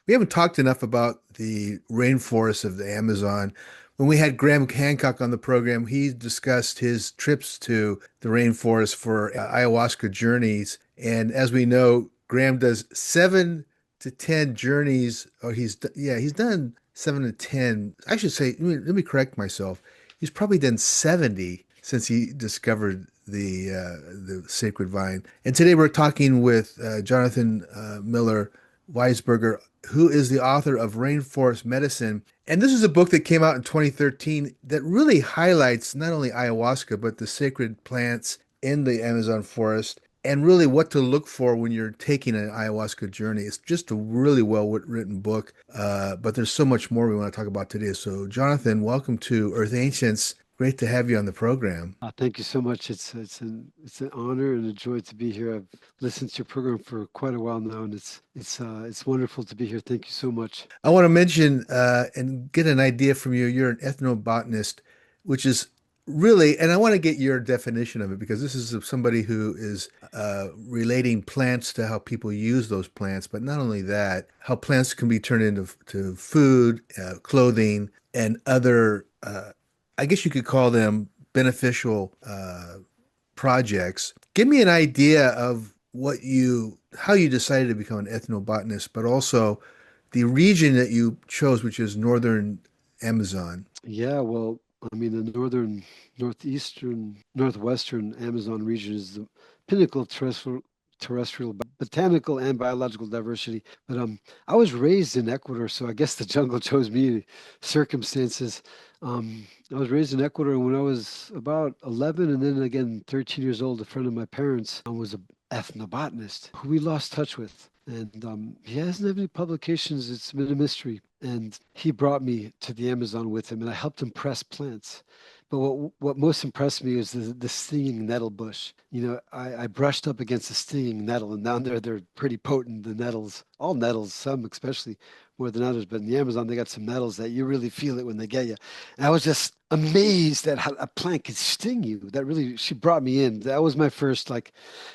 We haven't talked enough about the rainforests of the Amazon. When we had Graham Hancock on the program, he discussed his trips to the rainforest for ayahuasca journeys. And as we know, Graham does 7 to 10 journeys, or he's done 7 to 10. I should say, let me correct myself. He's probably done 70 since he discovered the sacred vine. And today we're talking with Jonathan Miller Weisberger, who is the author of Rainforest Medicine. And this is a book that came out in 2013 that really highlights not only ayahuasca, but the sacred plants in the Amazon forest and really what to look for when you're taking an ayahuasca journey. It's just a really well written book, but there's so much more we want to talk about today. So, Jonathan, welcome to Earth Ancients. Great to have you on the program. Thank you so much. It's an honor and a joy to be here. I've listened to your program for quite a while now, and it's wonderful to be here. Thank you so much. I want to mention and get an idea from you. You're an ethnobotanist, which is really, and I want to get your definition of it because this is of somebody who is relating plants to how people use those plants, but not only that, how plants can be turned into food, clothing, and other, I guess you could call them beneficial projects. Give me an idea of how you decided to become an ethnobotanist, but also the region that you chose, which is northern Amazon. Yeah, well, I mean, the northwestern Amazon region is the pinnacle of terrestrial botanical and biological diversity. But I was raised in Ecuador, so I guess the jungle chose me. Circumstances. I was raised in Ecuador when I was about 11, and then again 13 years old. A friend of my parents was a ethnobotanist who we lost touch with. And he hasn't had any publications. It's been a mystery. And he brought me to the Amazon with him, and I helped him press plants. But what most impressed me is the stinging nettle bush. I brushed up against the stinging nettle, and down there they're pretty potent. The nettles, all nettles, some especially more than others. But in the Amazon, they got some nettles that you really feel it when they get you. And I was just amazed at how a plant could sting you. That really, she brought me in. That was my first like,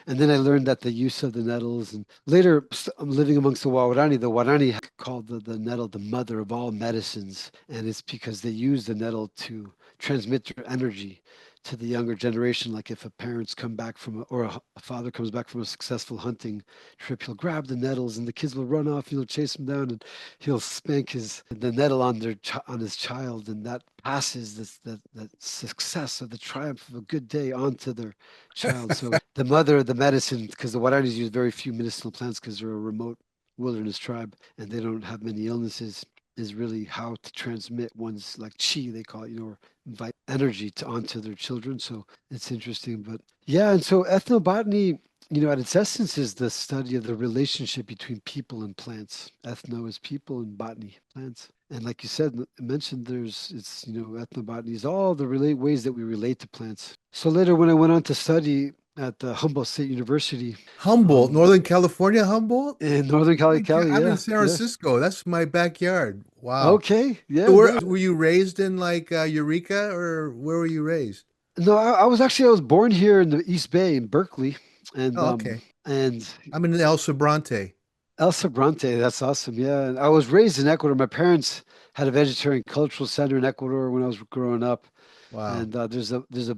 and then I learned that the use of the nettles. And later, I'm living amongst the Waorani. The Waorani called the nettle the mother of all medicines, and it's because they use the nettle to transmit their energy to the younger generation. Like if a parents come back or a father comes back from a successful hunting trip, he'll grab the nettles and the kids will run off. He'll chase them down and he'll spank the nettle on on his child, and that passes that success of the triumph of a good day onto their child. So the mother of the medicine, because the Waranis use very few medicinal plants because they're a remote wilderness tribe and they don't have many illnesses, is really how to transmit one's like chi, they call it, or invite energy onto their children. So it's interesting. But yeah, and so ethnobotany, at its essence is the study of the relationship between people and plants. Ethno is people and botany, plants. And like you said, mentioned ethnobotany is all the ways that we relate to plants. So later when I went on to study at the Humboldt State University, Humboldt, um, Northern California, Humboldt? in Northern My God, Cali, I'm in yeah, San yeah. Francisco. That's my backyard. Wow. Okay, So yeah, no, were you raised in like Eureka or where were you raised? no, I was born here in the East Bay in Berkeley, and Oh, okay. and I'm in El Sobrante. El Sobrante. That's awesome. Yeah, and I was raised in Ecuador. My parents had a vegetarian cultural center in Ecuador when I was growing up, Wow. and there's a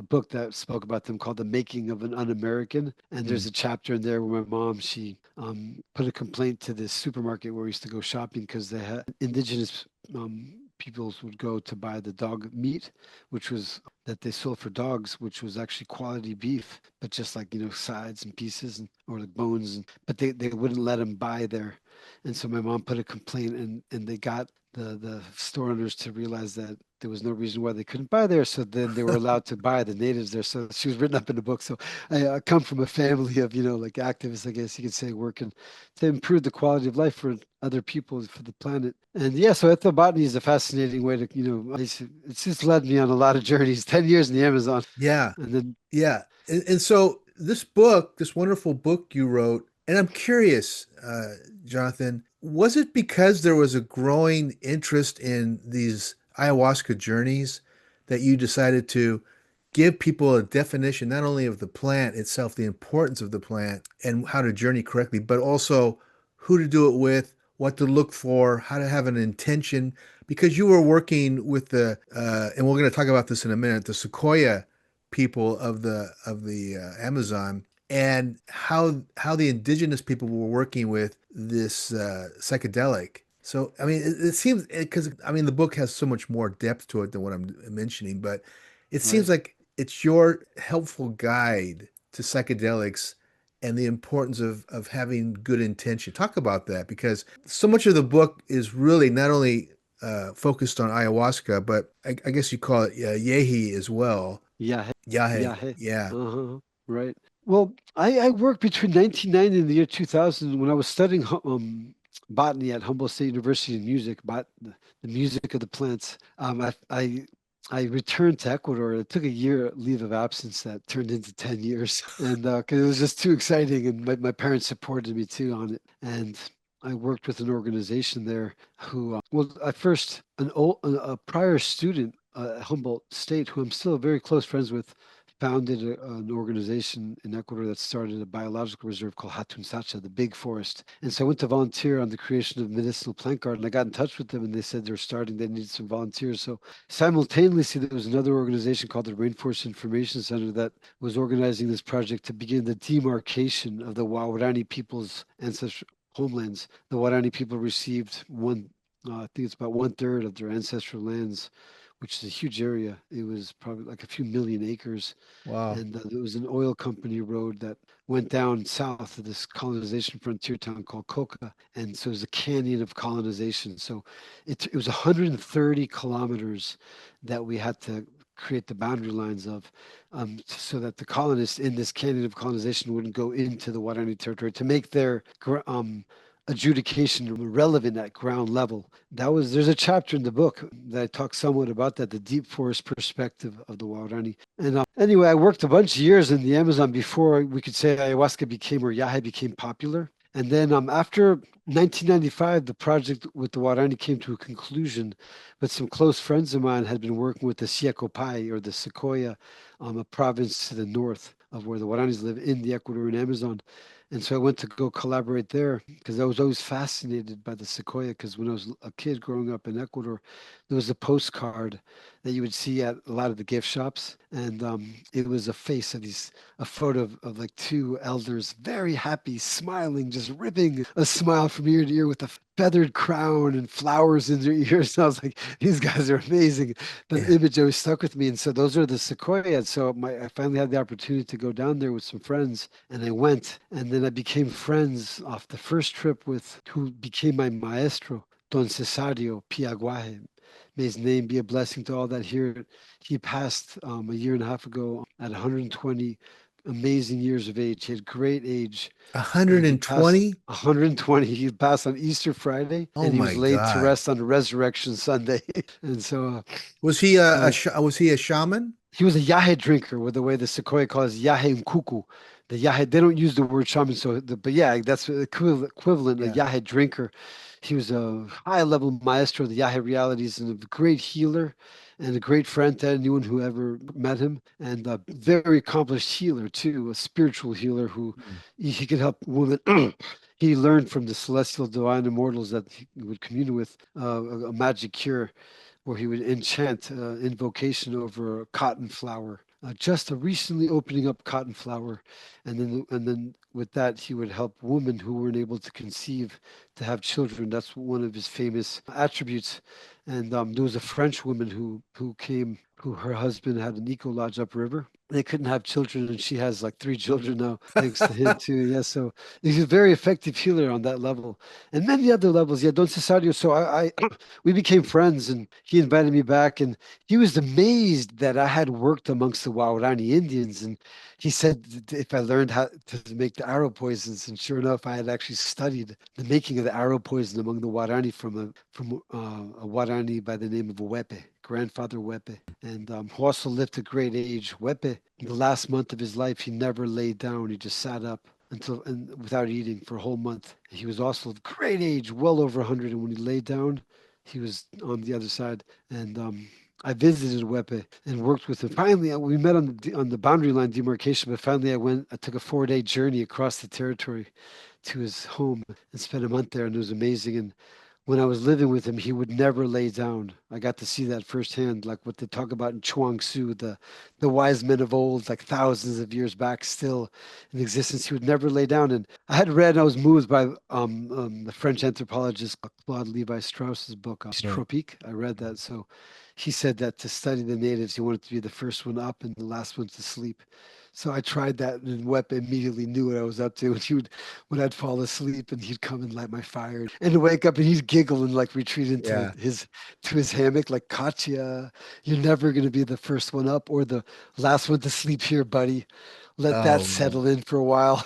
book that spoke about them called "The Making of an Un-American," and Hmm. there's a chapter in there where my mom she put a complaint to this supermarket where we used to go shopping because they had indigenous peoples would go to buy the dog meat, which was that they sold for dogs, which was actually quality beef, but just like sides and pieces or the bones, but they wouldn't let them buy there, and so my mom put a complaint, and they got the store owners to realize that there was no reason why they couldn't buy there. So then they were allowed to buy the natives there. So she was written up in the book. So I come from a family of, like activists, I guess you could say, working to improve the quality of life for other people, for the planet. And yeah, so ethnobotany is a fascinating way to, it's just led me on a lot of journeys, 10 years in the Amazon. Yeah. And then, Yeah. And so this book, this wonderful book you wrote, and I'm curious, Jonathan, was it because there was a growing interest in these ayahuasca journeys that you decided to give people a definition, not only of the plant itself, the importance of the plant and how to journey correctly, but also who to do it with, what to look for, how to have an intention, because you were working with the, and we're going to talk about this in a minute, the Sequoia people of the Amazon, and how the indigenous people were working with this psychedelic. So, I mean, it seems because I mean the book has so much more depth to it than what I'm mentioning, but it seems Right. like it's your helpful guide to psychedelics and the importance of having good intention. Talk about that because so much of the book is really not only focused on ayahuasca, but I guess you call it yehi as well. Yeah. Yahe, Yeah. yeah. Uh-huh. Right. Well, I worked between 1990 and the year 2000 when I was studying botany at Humboldt State University in music, the music of the plants. I returned to Ecuador. It took a year leave of absence that turned into 10 years. And 'cause it was just too exciting. And my parents supported me too on it. And I worked with an organization there who, well, at first, a prior student at Humboldt State, who I'm still very close friends with, founded an organization in Ecuador that started a biological reserve called Hatun Sacha, the Big Forest. And so I went to volunteer on the creation of medicinal plant garden. I got in touch with them and they said they needed some volunteers. So simultaneously, there was another organization called the Rainforest Information Center that was organizing this project to begin the demarcation of the Waorani people's ancestral homelands. The Waorani people received I think it's about one third of their ancestral lands, which is a huge area. It was probably like a few million acres, Wow. and there was an oil company road that went down south of this colonization frontier town called Coca, and so it was a canyon of colonization. So it was 130 kilometers that we had to create the boundary lines of, so that the colonists in this canyon of colonization wouldn't go into the Guarani territory to make their adjudication relevant at ground level. There's a chapter in the book that talks somewhat about that, the deep forest perspective of the Waorani. And anyway, I worked a bunch of years in the Amazon before we could say ayahuasca became, or Yahe became popular. And then after 1995, the project with the Waorani came to a conclusion, but some close friends of mine had been working with the Siacopai, or the Sequoia, a province to the north of where the Waoranis live in the Ecuadorian Amazon. And so I went to go collaborate there because I was always fascinated by the sequoia. Because when I was a kid growing up in Ecuador, there was a postcard that you would see at a lot of the gift shops, and it was a photo of like two elders, very happy, smiling, just ripping a smile from ear to ear with a feathered crown and flowers in their ears. And I was like, these guys are amazing. That Yeah. image always stuck with me. And so those are the sequoia. So I finally had the opportunity to go down there with some friends, and I went, and then I became friends off the first trip with who became my maestro, Don Cesario Piaguaje. May his name be a blessing to all that hear it. He passed a year and a half ago at 120 amazing years of age. He had great age, and he passed 120? 120. He passed on Easter Friday, Oh and he my was laid to God. rest on Resurrection Sunday. And so uh, Was he a shaman? he was a Yahe drinker, with the way the Sequoia calls Yahe and Kuku. The Yahe, they don't use the word shaman, but yeah, that's the equivalent, a Yeah. Yahe drinker. He was a high level maestro of the Yahe realities and a great healer and a great friend to anyone who ever met him, and a very accomplished healer too, a spiritual healer who Hmm. he could help women. He learned from the celestial divine immortals that he would commune with, a magic cure where he would enchant invocation over a cotton flower, just a recently opening up cotton flower, and then with that he would help women who weren't able to conceive to have children. That's one of his famous attributes. And there was a French woman who came, who her husband had an eco lodge upriver. They couldn't have children, and she has like three children now, thanks to him too. Yeah, so he's a very effective healer on that level, and many other levels. Yeah, Don Cesario. So I we became friends, and he invited me back, and he was amazed that I had worked amongst the Waorani Indians. And he said if I learned how to make the arrow poisons, and sure enough, I had actually studied the making of the arrow poison among the Waorani from a Waorani by the name of Wepe, grandfather Wepe, and who also lived a great age. Wepe, in the last month of his life, he never laid down; he just sat up until, and without eating for a whole month. He was also of great age, well over 100, and when he laid down, he was on the other side. And I visited Wepe and worked with him. Finally, we met on the boundary line demarcation, but finally I took a 4-day journey across the territory to his home and spent a month there, and it was amazing. And when I was living with him, he would never lay down. I got to see that firsthand, like what they talk about in Chuang Tzu, the wise men of old, like thousands of years back, still in existence. He would never lay down. And I had read, I was moved by the French anthropologist Claude Levi-Strauss's book, Right. Tropique. I read that. So he said that to study the natives, he wanted to be the first one up and the last one to sleep. So I tried that, and Wep immediately knew what I was up to. And when I'd fall asleep, and he'd come and light my fire, and wake up, and he'd giggle and like retreat into Yeah. his hammock, like Katya, you're never gonna be the first one up or the last one to sleep here, buddy. Let that Oh, man. settle in for a while,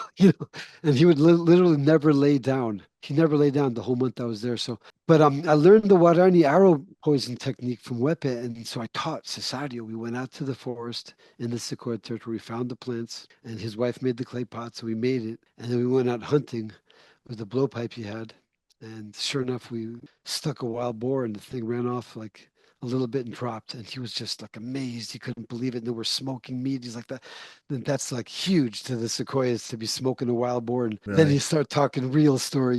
And he would literally never lay down. He never lay down the whole month I was there. So, but I learned the Waorani arrow poison technique from Wepe, and so I taught Cesario. We went out to the forest in the Sequoia territory. We found the plants, and his wife made the clay pot, so we made it. And then we went out hunting with the blowpipe he had. And sure enough, we stuck a wild boar, and the thing ran off like a little bit and dropped. And he was just like amazed. He couldn't believe it. And they were smoking meat. He's like, that's like huge to the Sequoias to be smoking a wild boar. And then Really? he started talking real story.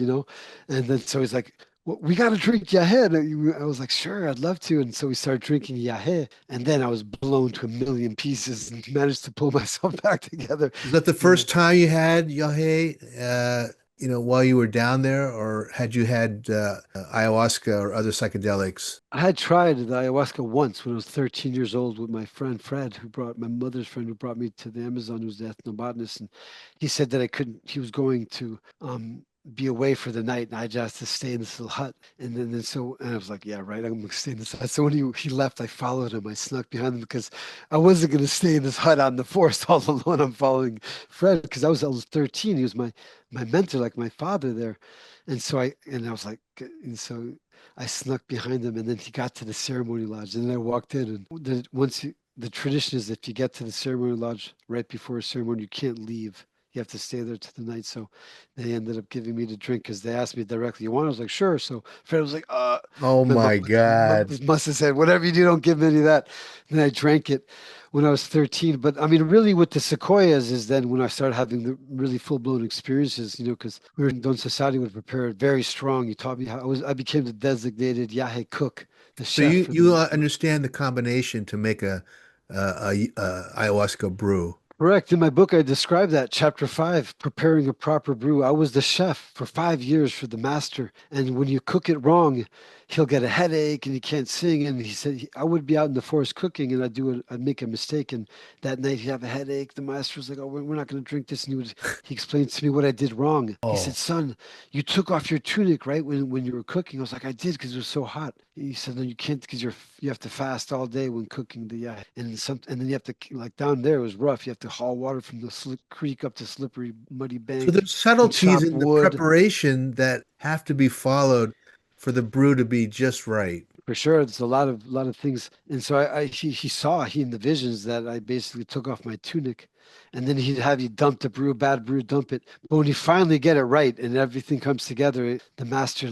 And then so he's like, well, we got to drink Yagé. And I was like, sure, I'd love to. And so we started drinking Yagé. And then I was blown to a million pieces and managed to pull myself back together. Was that the You know, first time you had Yahé, while you were down there, or had you had ayahuasca or other psychedelics? I had tried the ayahuasca once when I was 13 years old with my friend Fred, my mother's friend who brought me to the Amazon, who's the ethnobotanist. And he said that I couldn't, he was going to be away for the night and I just had to stay in this little hut. And I was like, yeah, right, I'm going to stay in this hut. So when he left, I followed him. I snuck behind him because I wasn't going to stay in this hut out in the forest all alone. I'm following Fred because I was 13. He was my mentor, like my father there. And I was like, and so I snuck behind him, and then he got to the ceremony lodge, and then I walked in, and the tradition is if you get to the ceremony lodge right before a ceremony, you can't leave. You have to stay there to the night. So they ended up giving me the drink because they asked me directly, "You want?" I was like, "Sure." So Fred was like, Oh My mom my God. must have said, "Whatever you do, don't give me any of that." And then I drank it when I was 13. But I mean, really, with the sequoias is then when I started having the really full blown experiences, because we were in Don Society would prepare it very strong. He taught me how I became the designated Yahe cook, the So chef you for you the. understand the combination to make a ayahuasca brew. Correct. In my book, I describe that chapter 5, preparing a proper brew. I was the chef for 5 years for the master. And when you cook it wrong, he'll get a headache and he can't sing. And he said, I would be out in the forest cooking and I'd make a mistake. And that night he'd have a headache. The master was like, oh, we're not going to drink this. And he explained to me what I did wrong. He said, Oh, son, you took off your tunic, right? When you were cooking. I was like, I did because it was so hot. He said, no, you can't because you have to fast all day when cooking and then you have to like down there it was rough. You have to haul water from the creek up to slippery, muddy so bank there's and subtleties chop in the wood. preparation that have to be followed for the brew to be just right. For sure, it's a lot of things. And so he in the visions that I basically took off my tunic, and then he'd have you dump the brew, bad brew, dump it. But when you finally get it right and everything comes together, the master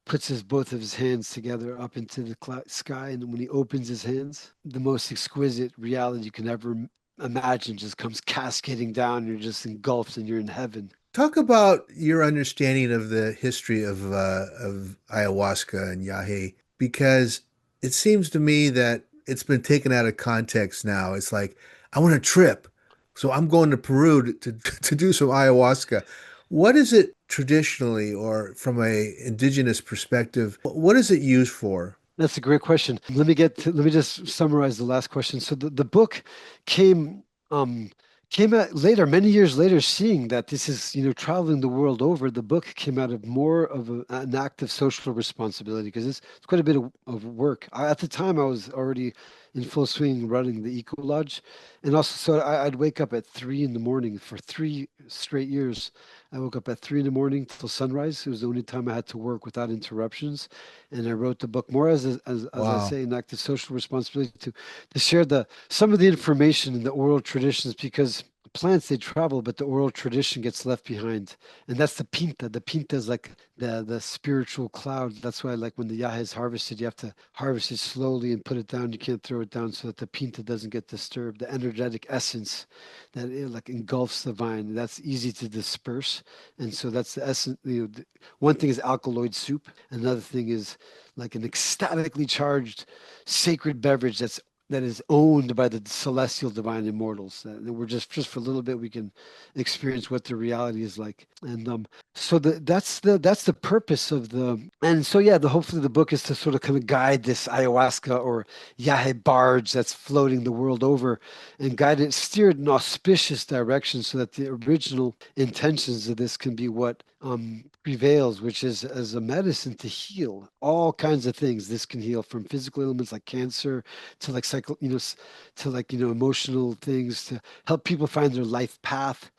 puts his both of his hands together up into the sky, and when he opens his hands, the most exquisite reality you can ever imagine just comes cascading down. And you're just engulfed, and you're in heaven. Talk about your understanding of the history of ayahuasca and yahe, because it seems to me that it's been taken out of context now. It's like, I want a trip, so I'm going to Peru to do some ayahuasca. What is it traditionally, or from a indigenous perspective, what is it used for? That's a great question. Let me just summarize the last question. So the book came um came out later, many years later, seeing that this is, traveling the world over, the book came out of more of an act of social responsibility because it's quite a bit of work. At the time I was already in full swing running the eco lodge. And also so I'd wake up at 3 in the morning for 3 straight years. I woke up at 3 in the morning till sunrise. It was the only time I had to work without interruptions, and I wrote the book more as I Wow. say, an act of social responsibility to share the some of the information in the oral traditions because plants, they travel, but the oral tradition gets left behind. And that's the pinta. The pinta is like the spiritual cloud. That's why, like when the yahe is harvested, you have to harvest it slowly and put it down. You can't throw it down so that the pinta doesn't get disturbed. The energetic essence that it like engulfs the vine, that's easy to disperse. And so that's the essence. One thing is alkaloid soup. Another thing is like an ecstatically charged sacred beverage that is owned by the celestial divine immortals. That we're just for a little bit we can experience what the reality is like. And so that's the purpose of the. And so yeah, the hopefully the book is to sort of kind of guide this ayahuasca or yahe barge that's floating the world over, and guide it, steer it in auspicious direction so that the original intentions of this can be what prevails, which is as a medicine to heal all kinds of things. This can heal from physical ailments like cancer to like to like emotional things, to help people find their life path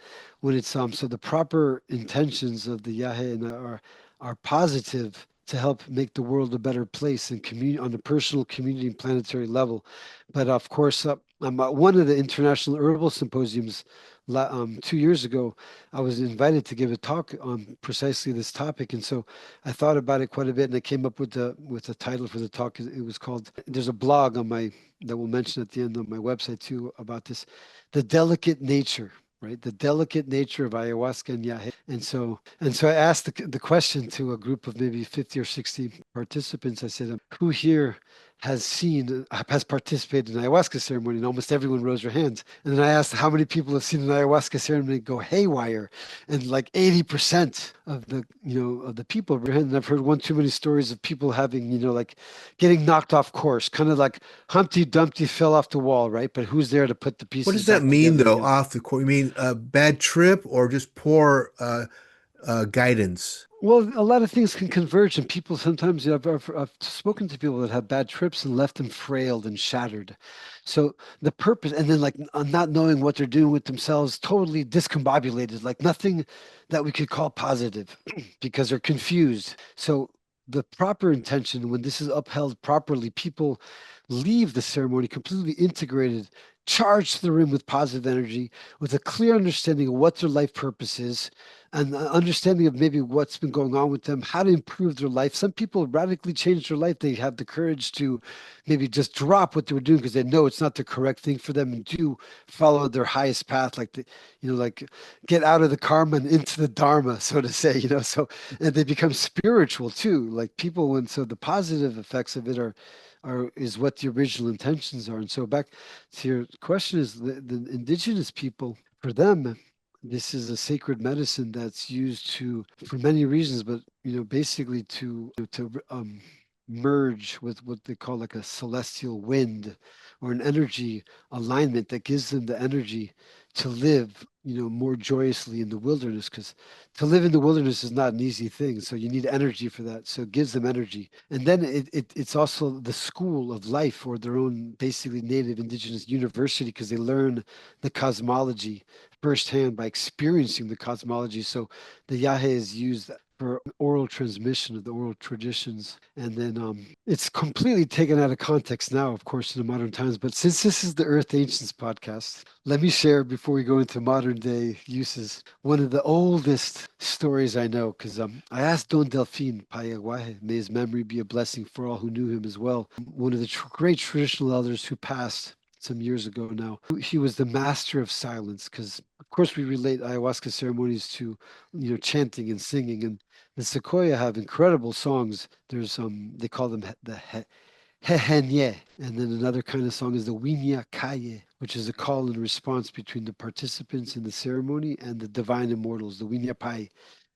when it's so the proper intentions of the yahe and are positive to help make the world a better place and community on a personal, community, and planetary level. But of course, I'm at one of the international herbal symposiums 2 years ago. I was invited to give a talk on precisely this topic, and so I thought about it quite a bit, and I came up with the title for the talk. It was called. There's a blog on my that we'll mention at the end of my website too about this, the delicate nature, right? The delicate nature of ayahuasca and yahe. And so I asked the question to a group of maybe 50 or 60 participants. I said, who here has participated in ayahuasca ceremony? And almost everyone rose their hands. And then I asked how many people have seen an ayahuasca ceremony go haywire, and like 80% of the people raised their hand. And I've heard one too many stories of people having like getting knocked off course, kind of like Humpty Dumpty fell off the wall, right? But who's there to put the What pieces does that back mean, together though, again? off the court? You mean a bad trip or just poor guidance? Well, a lot of things can converge, and people sometimes, I've spoken to people that have bad trips and left them frailed and shattered. So the purpose, and then like not knowing what they're doing with themselves, totally discombobulated, like nothing that we could call positive because they're confused. So the proper intention, when this is upheld properly, people leave the ceremony completely integrated, charged to the rim with positive energy, with a clear understanding of what their life purpose is, and understanding of maybe what's been going on with them, how to improve their life. Some people radically change their life. They have the courage to maybe just drop what they were doing because they know it's not the correct thing for them, and do follow their highest path, like like get out of the karma and into the dharma, so to say. So and they become spiritual too. Like people, when so the positive effects of it is what the original intentions are. And so back to your question is the indigenous people, for them, this is a sacred medicine that's used to for many reasons, but basically to merge with what they call like a celestial wind or an energy alignment that gives them the energy to live more joyously in the wilderness, because to live in the wilderness is not an easy thing, so you need energy for that, so it gives them energy. And then it's also the school of life, or their own basically native indigenous university, because they learn the cosmology firsthand by experiencing the cosmology. So the Yahe is used for oral transmission of the oral traditions. And then it's completely taken out of context now, of course, in the modern times. But since this is the Earth Ancients podcast, let me share before we go into modern day uses one of the oldest stories I know. Because I asked Don Delphine Payaguaje, may his memory be a blessing for all who knew him as well, one of the great traditional elders who passed some years ago now. He was the master of silence, because of course we relate ayahuasca ceremonies to chanting and singing, and the Sequoia have incredible songs. There's they call them the Hehenye, and then another kind of song is the Winya Kaye, which is a call and response between the participants in the ceremony and the divine immortals, the Winya Pai.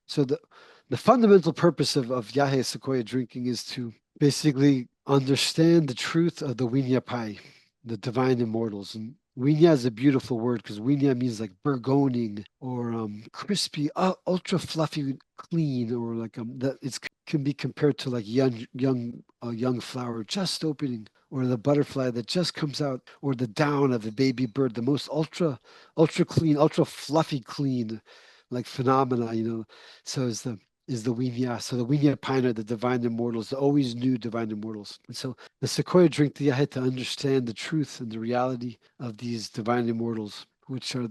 So the fundamental purpose of Yahe Sequoia drinking is to basically understand the truth of the Winya Pai, the divine immortals. And Winya is a beautiful word, because Winya means like burgoning, or crispy, ultra fluffy, clean, or like that it's can be compared to like young flower just opening, or the butterfly that just comes out, or the down of a baby bird, the most ultra clean, ultra fluffy clean, like phenomena. So is the Winya. So the Winya Pine are the divine immortals, the always new divine immortals. And so the Sequoia drink, I had to understand the truth and the reality of these divine immortals. which are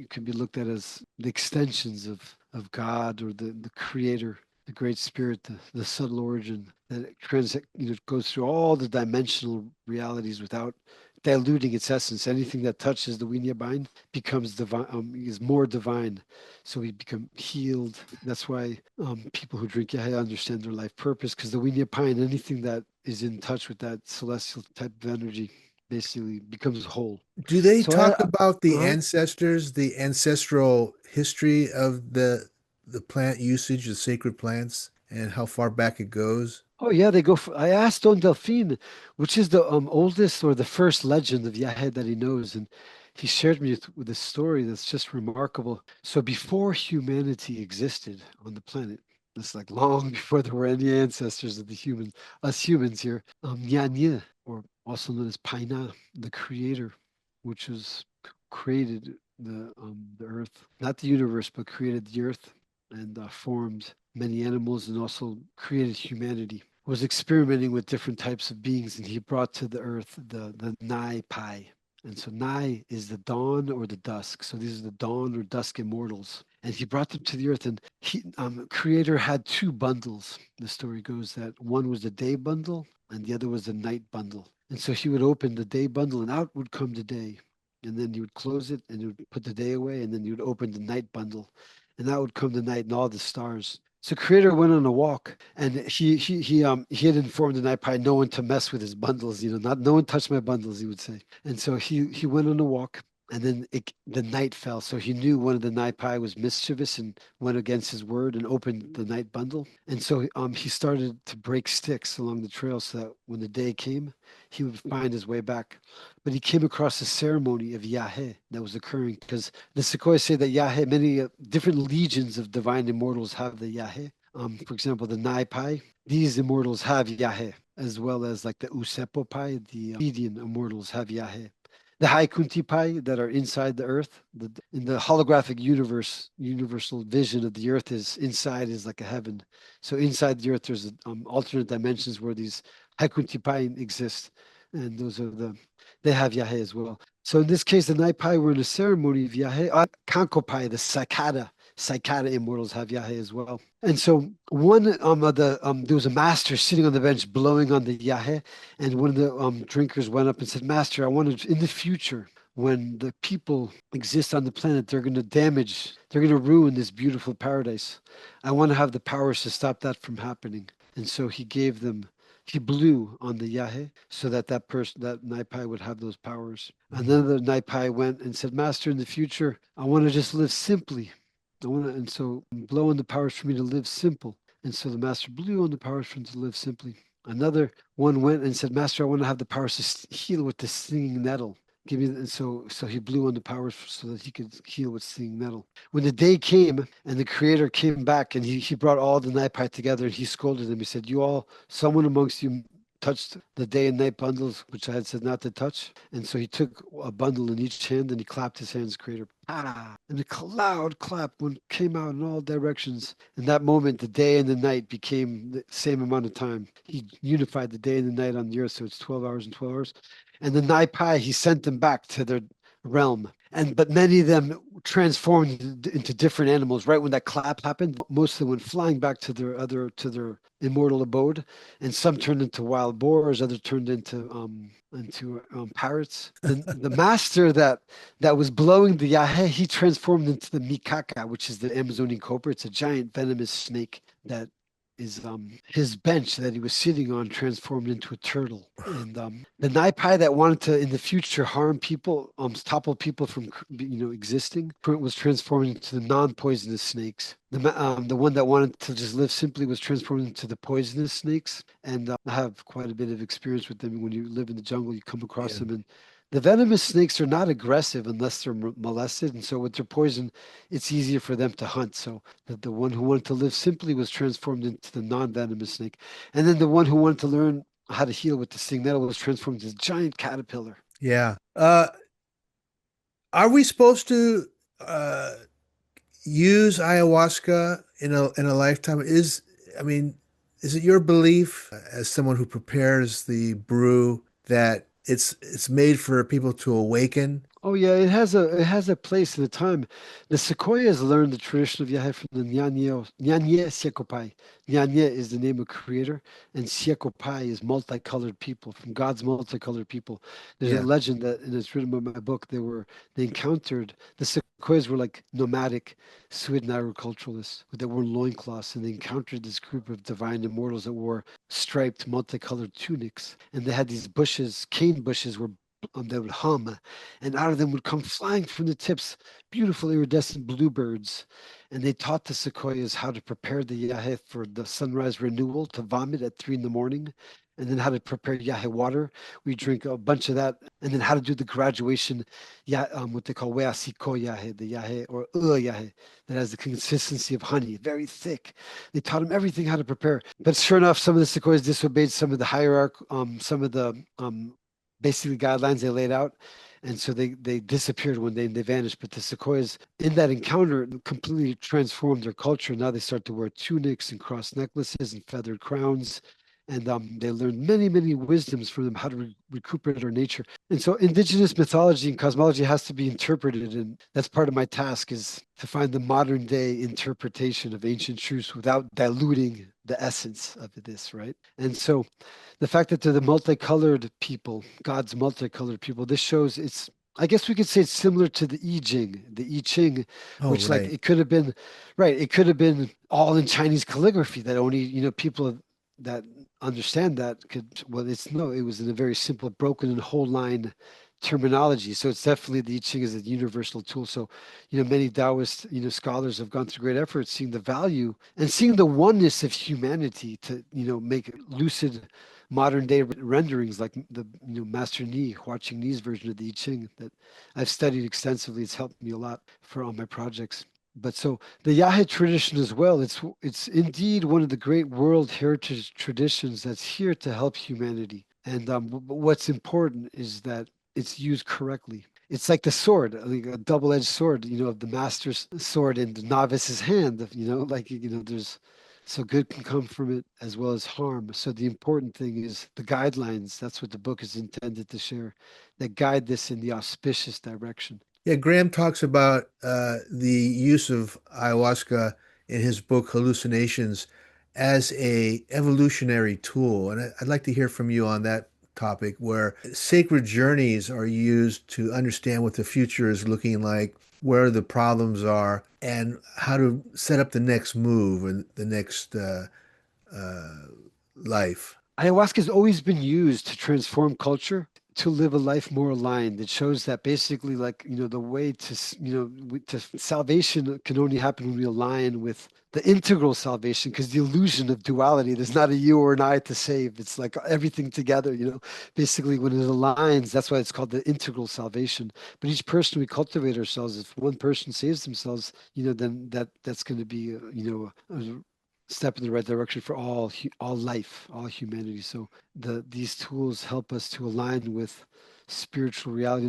can be looked at as the extensions of God or the creator, the great spirit, the subtle origin that goes through all the dimensional realities without diluting its essence. Anything that touches the Winya bind becomes divine, is more divine. So we become healed. That's why people who drink Yahya understand their life purpose, because the Winya pine, anything that is in touch with that celestial type of energy basically becomes whole. Do they So talk about the uh, ancestors, the ancestral history of the plant usage, the sacred plants, and how far back it goes? oh yeah, they go. I asked Don Delphine, which is the oldest or the first legend of Yahed that he knows, and he shared me with a story that's just remarkable. So before humanity existed on the planet, it's like long before there were any ancestors of us humans here, Nyanye, or also known as Paina, the creator, which was created the earth, not the universe, but created the earth and formed many animals and also created humanity, was experimenting with different types of beings, and he brought to the earth the Nai Pai. And so Nai is the dawn or the dusk. So these are the dawn or dusk immortals. And he brought them to the earth. And Creator had two bundles. The story goes that one was the day bundle and the other was the night bundle. And so he would open the day bundle and out would come the day. And then he would close it and he would put the day away. And then he would open the night bundle. And that would come the night and all the stars. So Creator went on a walk, and he had informed the night no one to mess with his bundles, not no one touched my bundles, he would say. And so he went on a walk, and then the night fell. So he knew one of the night was mischievous and went against his word and opened the night bundle. And so he started to break sticks along the trail so that when the day came, he would find his way back. But he came across a ceremony of Yahé that was occurring because the Sequoias say that Yahé, many different legions of divine immortals have the Yahé. For example, the Nai Pai, these immortals have Yahé, as well as like the Usepo Pai, the Median immortals have Yahé. The Haikunti Pai that are inside the earth, in the holographic universe, universal vision of the earth is inside is like a heaven. So inside the earth, there's alternate dimensions where these Haikunti Pai exist. And those are they have Yahé as well. So in this case, the Nai Pai were in a ceremony of Yahé. Kanko Pai, the Cicada immortals have Yahé as well. And so there was a master sitting on the bench blowing on the Yahé, and one of the drinkers went up and said, "Master, I wanted in the future." When the people exist on the planet, they're going to ruin this beautiful paradise. I want to have the powers to stop that from happening. And so he blew on the Yahe so that that Naipai would have those powers. And then the Naipai went and said, Master, in the future, I want to just live simply. And so blow on the powers for me to live simple. And so the master blew on the powers for him to live simply. Another one went and said, Master, I want to have the powers to heal with the stinging nettle. Give me, and so he blew on the powers so that he could heal with stinging nettle. When the day came and the creator came back and he brought all the Naipai together and he scolded them. He said, You all, someone amongst you touched the day and night bundles, which I had said not to touch. And so he took a bundle in each hand and he clapped his hands, creator. Ah, and a loud clap came out in all directions. In that moment, the day and the night became the same amount of time. He unified the day and the night on the earth, so it's 12 hours and 12 hours. And the Naipai, he sent them back to their realm. But many of them transformed into different animals. Right when that clap happened, most of them went flying back to their immortal abode, and some turned into wild boars, others turned into parrots. The master that was blowing the yahe, he transformed into the mikaka, which is the Amazonian cobra. It's a giant venomous snake that is his bench that he was sitting on transformed into a turtle. And the Naipai that wanted to in the future harm people, topple people from existing, was transformed into the non-poisonous snakes. The one that wanted to just live simply was transformed into the poisonous snakes. And I have quite a bit of experience with them. When you live in the jungle, you come across Yeah. them, and the venomous snakes are not aggressive unless they're molested. And so with their poison, it's easier for them to hunt. So the one who wanted to live simply was transformed into the non-venomous snake. And then the one who wanted to learn how to heal with the sting nettle was transformed into a giant caterpillar. Yeah. Are we supposed to uh, use ayahuasca in a lifetime? I mean, is it your belief as someone who prepares the brew that it's made for people to awaken. Oh yeah, it has a place and a time. The Sequoias learned the tradition of Yahé from the Nyanye Sekopai. Nyanye is the name of creator, and Sekopai is multicolored people, from God's multicolored people. There's a Yeah. legend that, and it's written in my book, they encountered the Sequoias were like nomadic Sweden agriculturalists that wore loincloths, and they encountered this group of divine immortals that wore striped multicolored tunics, and they had these bushes, cane bushes, were that would hum, and out of them would come flying from the tips beautiful iridescent bluebirds. And they taught the sequoias how to prepare the yahe for the sunrise renewal to vomit at 3 in the morning, and then how to prepare yahe water. We drink a bunch of that, and then how to do the graduation, yeah, what they call weasiko yahe, the yahe or yahe that has the consistency of honey, very thick. They taught them everything how to prepare. But sure enough, some of the sequoias disobeyed some of the hierarchy, some of the basically guidelines they laid out. And so they disappeared one day and they vanished. But the Sequoias, in that encounter, completely transformed their culture. Now they start to wear tunics and cross necklaces and feathered crowns. And they learned many, many wisdoms from them, how to recuperate our nature. And so indigenous mythology and cosmology has to be interpreted. And that's part of my task, is to find the modern day interpretation of ancient truths without diluting the essence of this, right? And so the fact that they're the multicolored people, God's multicolored people, this shows it's, I guess we could say it's similar to the I Ching, Oh, which like right. it could have been, right, it could have been all in Chinese calligraphy that only, people that understand that could, well, it's no, it was in a very simple, broken and whole line terminology. So it's definitely the I Ching is a universal tool. So, many Taoist, scholars have gone through great effort seeing the value and seeing the oneness of humanity to, make lucid modern day renderings like the Master Ni, watching Ni's version of the I Ching that I've studied extensively. It's helped me a lot for all my projects. But so the Yahe tradition as well, it's indeed one of the great world heritage traditions that's here to help humanity. And what's important is that it's used correctly. It's like the sword, like a double-edged sword, of the master's sword in the novice's hand. Like there's so good can come from it as well as harm. So the important thing is the guidelines. That's what the book is intended to share, that guide this in the auspicious direction. Yeah, Graham talks about the use of ayahuasca in his book Hallucinations as a evolutionary tool, and I'd like to hear from you on that topic, where sacred journeys are used to understand what the future is looking like, where the problems are, and how to set up the next move and the next uh, life. Ayahuasca has always been used to transform culture, to live a life more aligned. It shows that basically, like, the way to, to salvation can only happen when we align with the integral salvation, because the illusion of duality, there's not a you or an I to save. It's like everything together, basically when it aligns, that's why it's called the integral salvation. But each person we cultivate ourselves, if one person saves themselves, then that's going to be, a step in the right direction for all life, all humanity. So these tools help us to align with spiritual reality.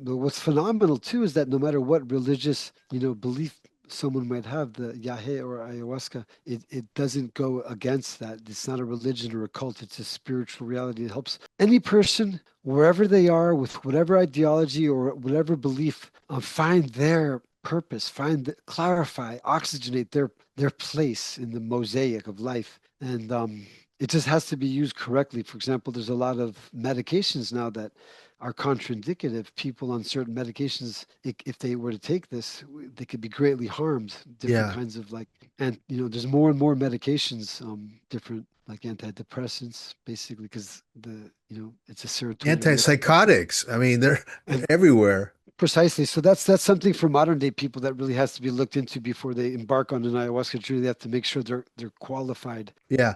What's phenomenal too is that no matter what religious belief someone might have, the Yahe or ayahuasca, it doesn't go against that. It's not a religion or a cult. It's a spiritual reality. It helps any person wherever they are with whatever ideology or whatever belief find their purpose, clarify, oxygenate their place in the mosaic of life. And it just has to be used correctly. For example, there's a lot of medications now that are contraindicative. People on certain medications, if they were to take this, they could be greatly harmed. Different Yeah. kinds of like, and there's more and more medications, different like antidepressants, basically, because it's a serotonin Antipsychotics. I mean, they're and everywhere. precisely. So that's something for modern day people that really has to be looked into before they embark on an ayahuasca journey. They have to make sure they're qualified. Yeah.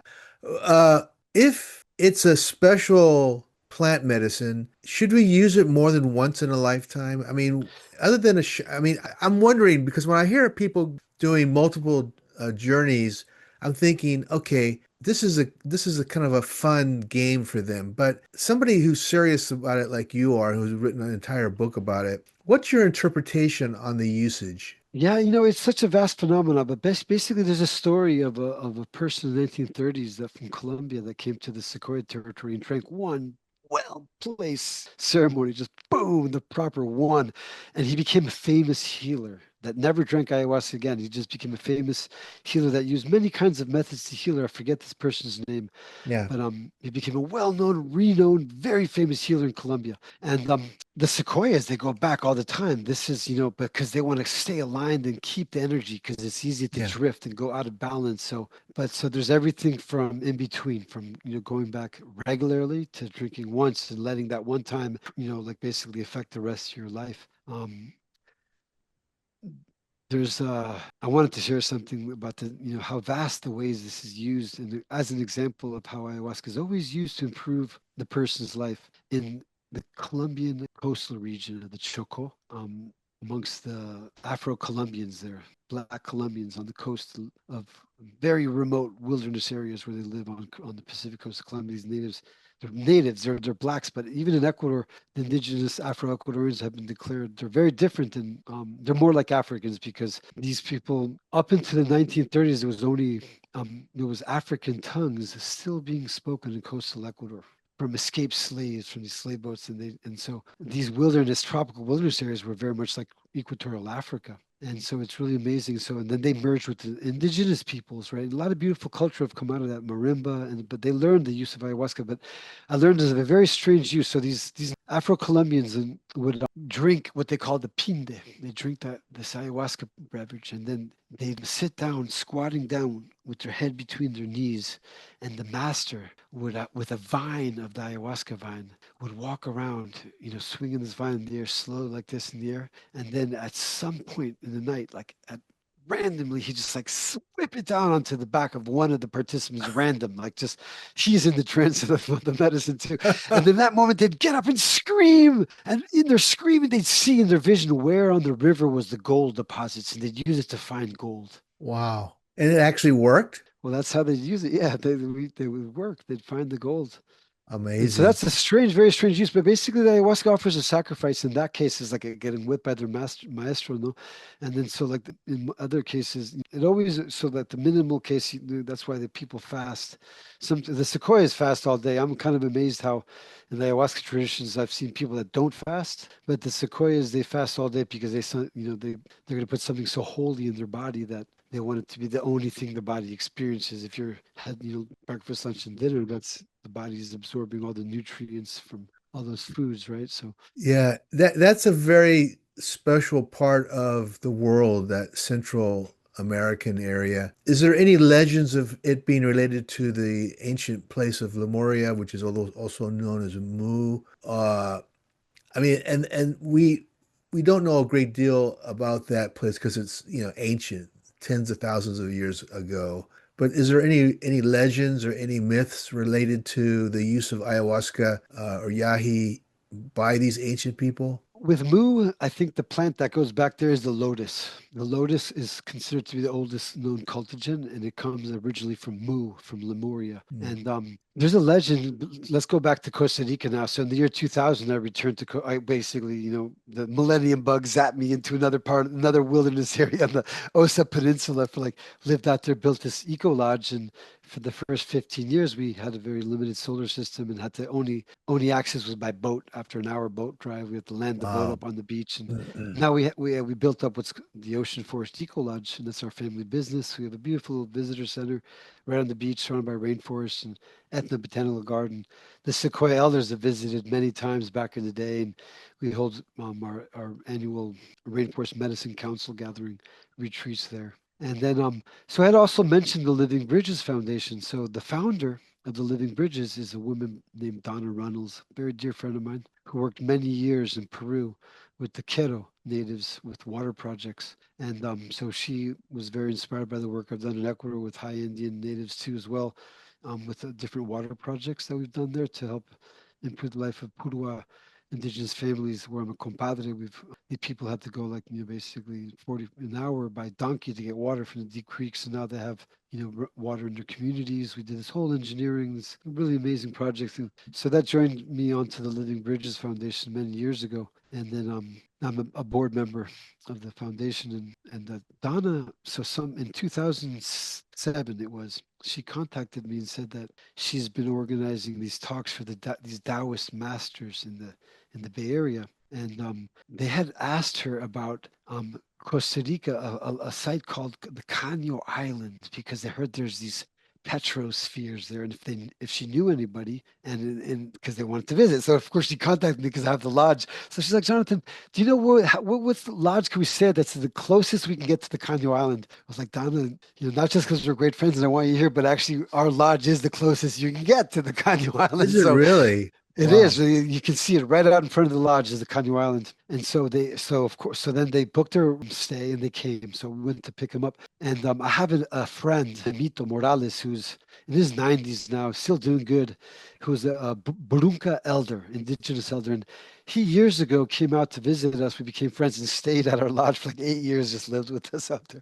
If it's a special plant medicine, should we use it more than once in a lifetime? I mean, other than I mean, I'm wondering because when I hear people doing multiple journeys, I'm thinking, okay, this is a kind of a fun game for them. But somebody who's serious about it, like you are, who's written an entire book about it, what's your interpretation on the usage? Yeah, it's such a vast phenomenon, but basically there's a story of a person in the 1930s that from Colombia that came to the Sequoia territory and drank one well-placed ceremony, just boom, the proper one. And he became a famous healer that never drank ayahuasca again. He just became a famous healer that used many kinds of methods to heal. I forget this person's name, Yeah. but he became a well-known, renowned, very famous healer in Colombia. And the sequoias, they go back all the time. This is, because they want to stay aligned and keep the energy because it's easy to Yeah. drift and go out of balance. So there's everything from in between, from, going back regularly to drinking once and letting that one time, like basically affect the rest of your life. There's I wanted to share something about the how vast the ways this is used, and as an example of how ayahuasca is always used to improve the person's life in the Colombian coastal region of the Choco, amongst the Afro-Colombians there, Black Colombians on the coast of very remote wilderness areas where they live on the Pacific coast of Colombia. These natives, they're blacks, but even in Ecuador, the indigenous Afro-Ecuadorians have been declared they're very different and they're more like Africans because these people, up into the 1930s, there was African tongues still being spoken in coastal Ecuador from escaped slaves from these slave boats, and so these tropical wilderness areas were very much like equatorial Africa. And so it's really amazing. So, and then they merged with the indigenous peoples, right? A lot of beautiful culture have come out of that marimba, but they learned the use of ayahuasca. But I learned there's a very strange use. So these Afro-Colombians would drink what they call the pinde. They drink this ayahuasca beverage, and then they'd sit down, squatting down with their head between their knees, and the master would, with a vine of the ayahuasca vine, would walk around, swinging this vine in the air, slow like this in the air, and then at some point in the night, like randomly, he just like whip it down onto the back of one of the participants, random, like just he's in the trance of the medicine too. And then that moment, they'd get up and scream, and in their screaming, they'd see in their vision where on the river was the gold deposits, and they'd use it to find gold. Wow. And it actually worked? Well, that's how they use it. Yeah, they would work. They'd find the gold. And so Amazing. that's a strange, very strange use. But basically, the ayahuasca offers a sacrifice. In that case, is like getting whipped by their maestro, no? And then so like in other cases, it always so that the minimal case, that's why the people fast. The sequoias fast all day. I'm kind of amazed how in the ayahuasca traditions I've seen people that don't fast, but the sequoias they fast all day because they're going to put something so holy in their body that they want it to be the only thing the body experiences. If you're had breakfast, lunch, and dinner, that's the body is absorbing all the nutrients from all those foods, right? So Yeah, that's a very special part of the world, that Central American area. Is there any legends of it being related to the ancient place of Lemuria, which is also known as Mu? I mean, and we don't know a great deal about that place because it's, ancient, tens of thousands of years ago. But is there any legends or any myths related to the use of ayahuasca or yahi by these ancient people? with mu, I think the plant that goes back there is the lotus. The lotus is considered to be the oldest known cultigen, and it comes originally from Mu, from Lemuria. Hmm. And there's a legend. Let's go back to Costa Rica now. So in the year 2000, I returned to. I basically, the millennium bug zapped me into another wilderness area on the Osa Peninsula. For like lived out there, built this eco lodge, and for the first 15 years, we had a very limited solar system and had to only access was by boat. After an hour boat drive, we had to land the boat Wow. up on the beach, and Mm-mm. now we built up what's the Ocean Forest Eco Lodge, and that's our family business. We have a beautiful visitor center right on the beach, surrounded by rainforest and ethnobotanical garden. The Sequoia elders have visited many times back in the day, and we hold our annual Rainforest Medicine Council gathering retreats there. And then, so I had also mentioned the Living Bridges Foundation. So the founder of the Living Bridges is a woman named Donna Runnels, a very dear friend of mine, who worked many years in Peru with the Quero natives with water projects. And so she was very inspired by the work I've done in Ecuador with high Indian natives too, as well, with the different water projects that we've done there to help improve the life of Purua indigenous families where I'm a compadre. The people had to go like, basically 40 an hour by donkey to get water from the deep creeks. And now they have, water in their communities. We did this whole engineering, this really amazing project. And so that joined me onto the Living Bridges Foundation many years ago. And then I'm a board member of the foundation, And Donna, so some in 2007 it was, she contacted me and said that she's been organizing these talks for these Taoist masters in the Bay Area, and they had asked her about Costa Rica, a site called the Cano Islands, because they heard there's these petrospheres there, and if she knew anybody, and because they wanted to visit, so of course she contacted me because I have the lodge. So she's like, Jonathan, do you know what's the lodge can we say that's the closest we can get to the Cano Island? I was like, Donna, not just because we're great friends and I want you here, but actually our lodge is the closest you can get to the Cano Island. Is it So really? it is. Wow. You can see it right out in front of the lodge is the Cano Island. And so of course, so then they booked their stay and they came. So we went to pick him up. And I have a friend, Mito Morales, who's in his 90s now, still doing good, who's a Burunka elder, indigenous elder. And he years ago came out to visit us. We became friends and stayed at our lodge for like 8 years, just lived with us out there.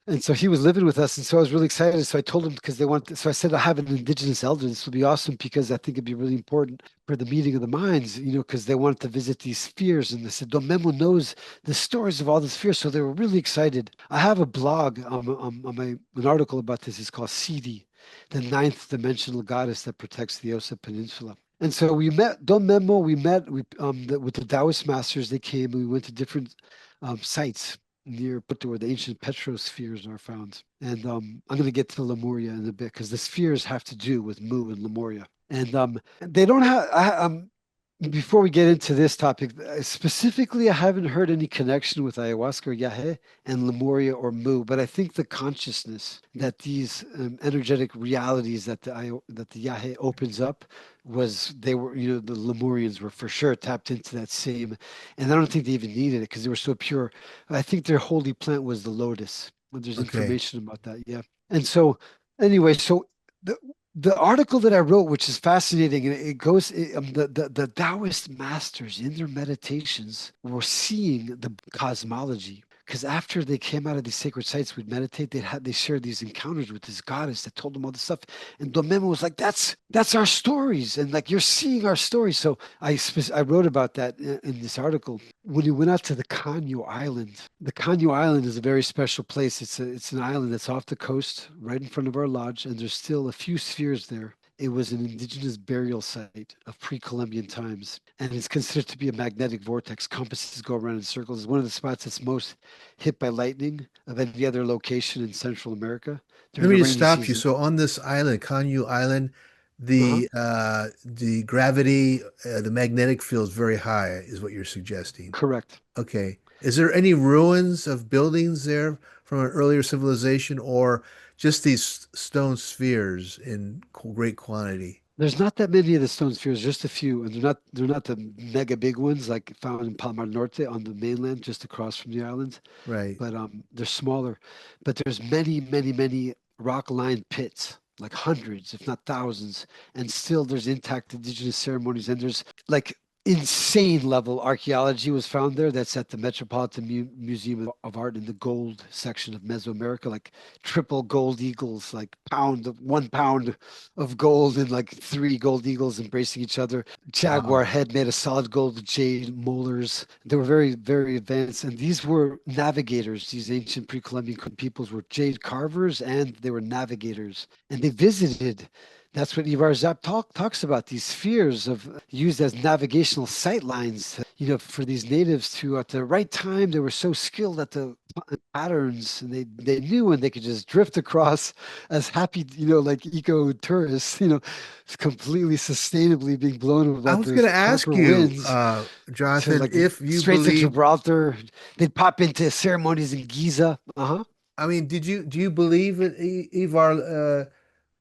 And so he was living with us. And so I was really excited. So I told him because so I said, I have an indigenous elder. This will be awesome because I think it'd be really important for the meeting of the minds, because they wanted to visit these spheres. And they said, Don Memo knows the stories of all the spheres. So they were really excited. I have a blog an article about this. It's called CD, the ninth dimensional goddess that protects the Osa Peninsula. And so we met Don Memo. With the Taoist masters. They came. We went to different sites near Puerto where the ancient petrospheres are found. And I'm going to get to Lemuria in a bit because the spheres have to do with Mu and Lemuria. And they don't have. Before we get into this topic, specifically, I haven't heard any connection with ayahuasca or Yagé and Lemuria or Mu, but I think the consciousness that these energetic realities that the Yagé opens up was they were, the Lemurians were for sure tapped into that same, and I don't think they even needed it because they were so pure. I think their holy plant was the lotus. There's Okay. information about that, yeah. And so, anyway, so the the article that I wrote, which is fascinating, and the Taoist masters in their meditations were seeing the cosmology. Because after they came out of these sacred sites, we'd meditate. They shared these encounters with this goddess that told them all this stuff. And Domemo was like, "That's our stories," and like you're seeing our stories. So I wrote about that in this article. When you went out to the Cano Island is a very special place. It's an island that's off the coast, right in front of our lodge, and there's still a few spheres there. It was an indigenous burial site of pre-Columbian times, and it's considered to be a magnetic vortex. Compasses go around in circles. It's one of the spots that's most hit by lightning of any other location in Central America Let during me the just rainy stop you. season. So on this island, Canyu Island, Uh-huh. the gravity, the magnetic field is very high, is what you're suggesting. Correct. Okay. Is there any ruins of buildings there from an earlier civilization, or just these stone spheres in great quantity? There's not that many of the stone spheres, just a few, and they're not the mega big ones like found in Palmar Norte on the mainland, just across from the island. Right. But they're smaller. But there's many, many, many rock-lined pits, like hundreds, if not thousands, and still there's intact indigenous ceremonies, and there's like insane level archaeology was found there. That's at the Metropolitan Museum of Art in the gold section of Mesoamerica, like triple gold eagles, like 1 pound of gold, and like three gold eagles embracing each other. Jaguar Wow. head made of solid gold with jade molars. They were very, very advanced. And these were navigators. These ancient pre-Columbian peoples were jade carvers and they were navigators. And they visited. That's what Ivar Zap talks about, these spheres of used as navigational sight lines, for these natives to, at the right time, they were so skilled at the patterns and they knew when they could just drift across as happy, like eco tourists, completely sustainably being blown I about was those going to ask proper you, winds to Jonathan, like if you straight to believe, Gibraltar. They'd pop into ceremonies in Giza. Uh-huh. I mean, do you believe in Ivar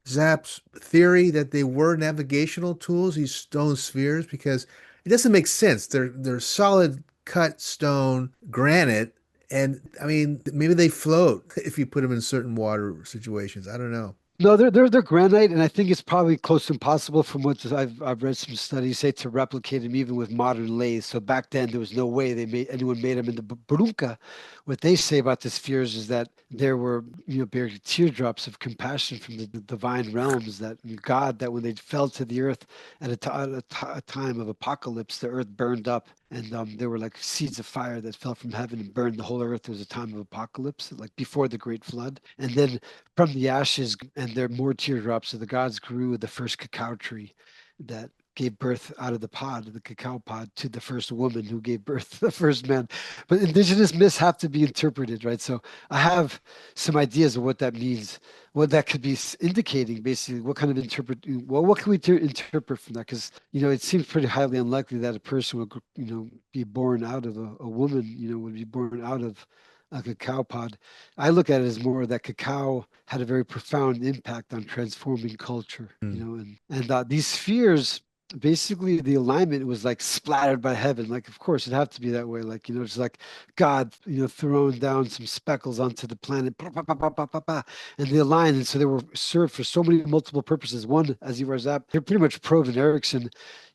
Zapp's theory that they were navigational tools, these stone spheres? Because it doesn't make sense. They're solid cut stone, granite, and I mean, maybe they float if you put them in certain water situations. I don't know. No, they're granite, and I think it's probably close to impossible from what I've read some studies say to replicate them even with modern lathes. So back then there was no way anyone made them. In the Brunca, what they say about the spheres is that there were buried teardrops of compassion from the divine realms that God, that when they fell to the earth at a time of apocalypse, the earth burned up, and there were like seeds of fire that fell from heaven and burned the whole earth. There was a time of apocalypse, like before the great flood, and then from the ashes and there more teardrops of the gods grew the first cacao tree that gave birth out of the pod, the cacao pod, to the first woman who gave birth to the first man. But indigenous myths have to be interpreted, right? So I have some ideas of what that means, what that could be indicating, basically, what kind of well, what can we interpret from that? Because, it seems pretty highly unlikely that a person would, be born out of a woman, would be born out of a cacao pod. I look at it as more that cacao had a very profound impact on transforming culture, Mm. and these spheres, basically the alignment was like splattered by heaven. Like, of course, it had to be that way. Like, just like God, throwing down some speckles onto the planet, pa, pa, pa, pa, pa, pa, pa, and they aligned. And so they were served for so many multiple purposes. One, as you were up, they're pretty much proven Erickson.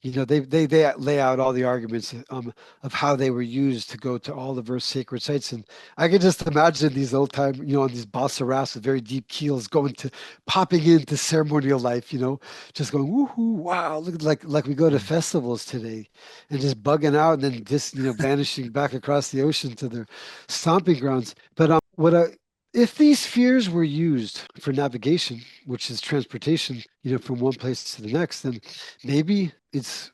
They lay out all the arguments of how they were used to go to all the verse sacred sites. And I can just imagine these old time, on these balsa rafts with very deep keels going to popping into ceremonial life, just going, woohoo, wow, look like we go to Mm. festivals today and just bugging out and then just, vanishing back across the ocean to their stomping grounds. But if these spheres were used for navigation, which is transportation, from one place to the next, then maybe it's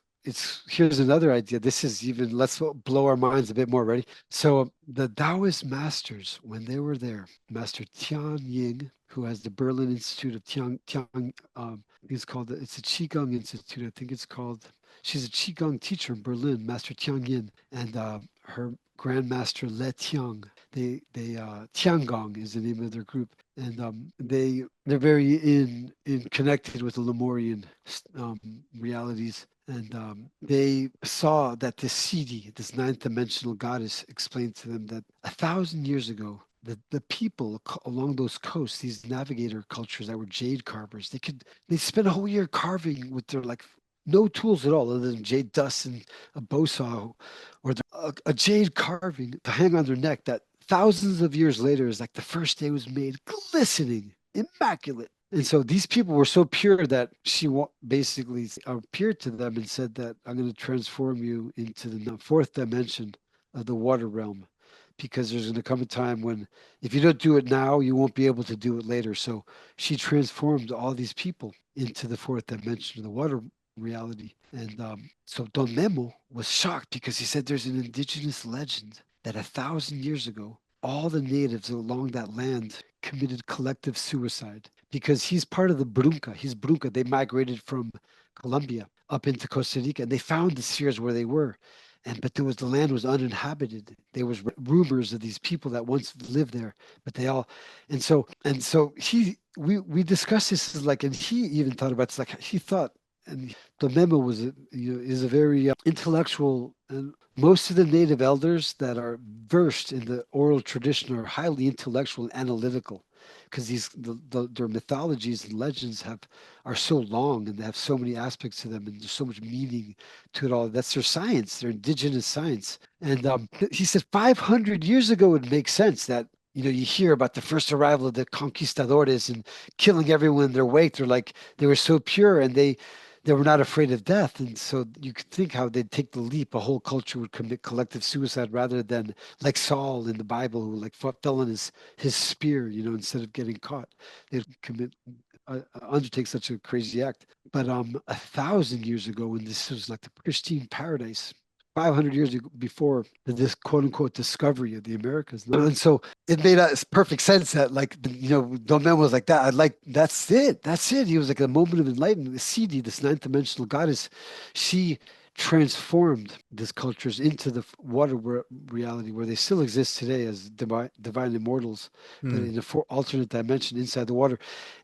here's another idea. This is even let's blow our minds a bit more. Ready? So the Taoist masters, when they were there, Master Tian Ying, who has the Berlin Institute of Tian, it's called it's a Qigong Institute. I think it's called. She's a Qigong teacher in Berlin, Master Tian Yin, and her grandmaster Le Tiang. They Tiangong is the name of their group, and they're very in connected with the Lemurian um, realities. And they saw that this Sidi, this ninth dimensional goddess, explained to them that 1,000 years ago, the people along those coasts, these navigator cultures that were jade carvers, they spent a whole year carving with their like no tools at all other than jade dust and a bow saw or a jade carving to hang on their neck that thousands of years later is like the first day was made glistening, immaculate. And so these people were so pure that she basically appeared to them and said that I'm going to transform you into the fourth dimension of the water realm because there's going to come a time when if you don't do it now, you won't be able to do it later. So she transformed all these people into the fourth dimension of the water reality. And so Don Memo was shocked because he said there's an indigenous legend that 1,000 years ago, all the natives along that land committed collective suicide because he's part of the Brunca. He's Brunca. They migrated from Colombia up into Costa Rica and they found the spheres where they were. But the land was uninhabited. There was rumors of these people that once lived there, but they all and so we discussed this as like, and he even thought about it's like he thought, and the memo was is a very intellectual, and most of the native elders that are versed in the oral tradition are highly intellectual and analytical because their mythologies and legends are so long and they have so many aspects to them and there's so much meaning to it all. That's their science, their indigenous science. And he said 500 years ago it makes sense that you hear about the first arrival of the conquistadores and killing everyone in their wake. They're like they were so pure and they were not afraid of death. And so you could think how they'd take the leap. A whole culture would commit collective suicide rather than like Saul in the Bible, who like fell on his spear, instead of getting caught. They'd undertake such a crazy act. But 1,000 years ago, when this was like the pristine paradise, 500 years before this quote unquote discovery of the Americas. And so it made perfect sense that like, Don Man was like that. That's it. That's it. He was like a moment of enlightenment. The CD, this ninth dimensional goddess, she transformed these cultures into the water reality where they still exist today as divine immortals, but Mm. in a alternate dimension inside the water.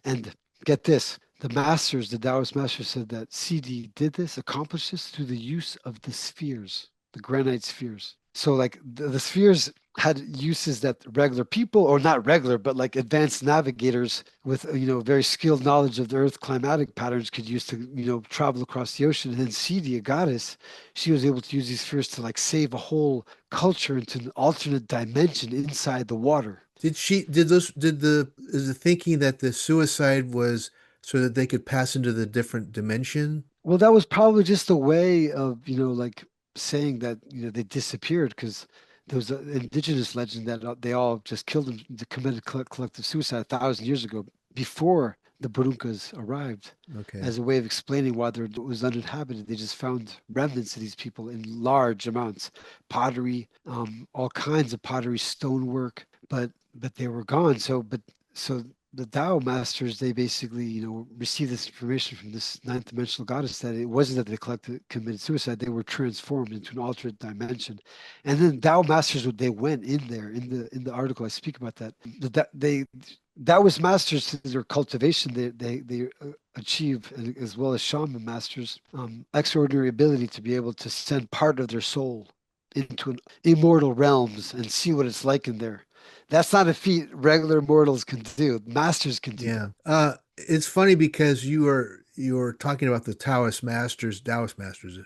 And get this, the Taoist masters said that CD did this, accomplished this through the use of the spheres, the granite spheres. So like the spheres had uses that regular people, or not regular, but like advanced navigators with very skilled knowledge of the Earth climatic patterns could use to travel across the ocean. And then Cedia, goddess, she was able to use these spheres to like save a whole culture into an alternate dimension inside the water. Is the thinking that the suicide was so that they could pass into the different dimension? Well, that was probably just a way of, like saying that, they disappeared because there was an indigenous legend that they all just killed them, they committed collective suicide 1,000 years ago before the Burunkas arrived, Okay. as a way of explaining why there was uninhabited. They just found remnants of these people in large amounts, pottery, all kinds of pottery, stonework, but they were gone. So the Tao masters, they basically, received this information from this ninth dimensional goddess that it wasn't that they committed suicide; they were transformed into an alternate dimension. And then Tao masters, they went in there in the article I speak about that. They Taoist masters, through their cultivation, they achieve, as well as shaman masters, extraordinary ability to be able to send part of their soul into an immortal realms and see what it's like in there. That's not a feat regular mortals can do. Masters can do Yeah. that. It's funny because you were talking about the Taoist masters,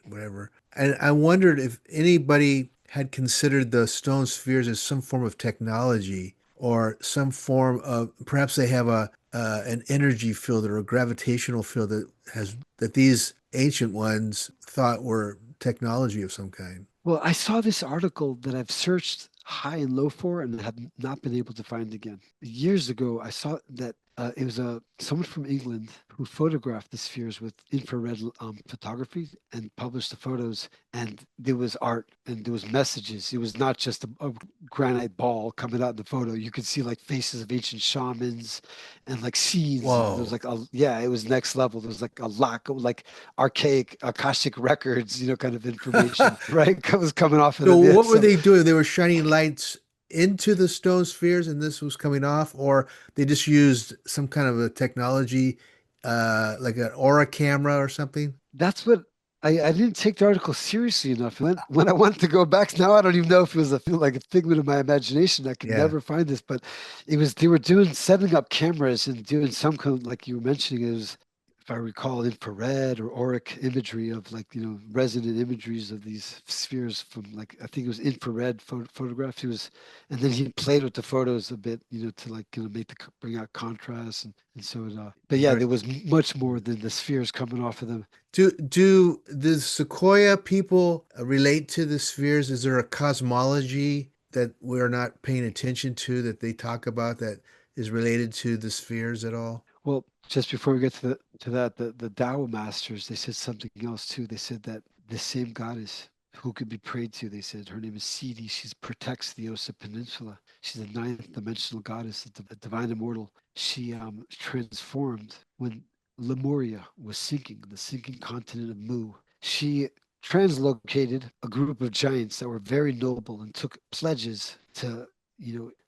whatever. And I wondered if anybody had considered the stone spheres as some form of technology or some form of perhaps they have an energy field or a gravitational field that these ancient ones thought were technology of some kind. Well, I saw this article that I've searched high and low for and have not been able to find again. Years ago, I saw that it was someone from England who photographed the spheres with infrared photography and published the photos. And there was art and there was messages. It was not just a granite ball coming out in the photo. You could see like faces of ancient shamans and like scenes. And there was Whoa. like yeah, it was next level. There was like a lot of like archaic Akashic records, kind of information, right? It was coming off of So them. Yeah. what were So they doing? They were shining lights into the stone spheres and this was coming off, or they just used some kind of a technology, like an aura camera or something? that's what I didn't take the article seriously enough. When I wanted to go back, now I don't even know if it was like a figment of my imagination. I could Yeah. never find this, but they were doing setting up cameras and doing some kind of, like you were mentioning, it was, if I recall, infrared or auric imagery of like, resonant imageries of these spheres from, like, I think it was infrared photographs. He was, and then he played with the photos a bit, to like, make bring out contrast and so but yeah, Very. there was much more than the spheres coming off of them. Do the Sequoia people relate to the spheres? Is there a cosmology that we're not paying attention to that they talk about that is related to the spheres at all? Well, just before we get to that, the Tao masters, they said something else too. They said that the same goddess who could be prayed to, they said her name is Sidi. She protects the Osa Peninsula. She's a ninth dimensional goddess, a divine immortal. She transformed when Lemuria was sinking, the sinking continent of Mu. She translocated a group of giants that were very noble and took pledges to,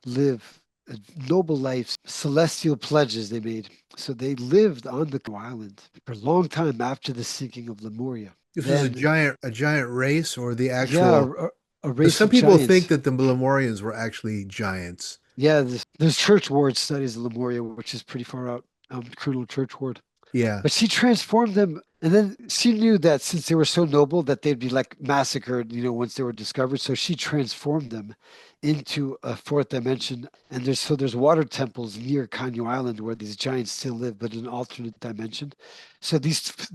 live a noble life, celestial pledges they made. So they lived on the island for a long time after the sinking of Lemuria. This was Then, a giant race or the yeah, actual, a because race some of people think giants. that the Lemurians were actually giants. Yeah, there's church ward studies of Lemuria, which is pretty far out. Colonel Church Ward. Yeah. But she transformed them, and then she knew that since they were so noble that they'd be like massacred, once they were discovered. So she transformed them into a fourth dimension. And there's water temples near Kanyo Island where these giants still live, but in an alternate dimension. So the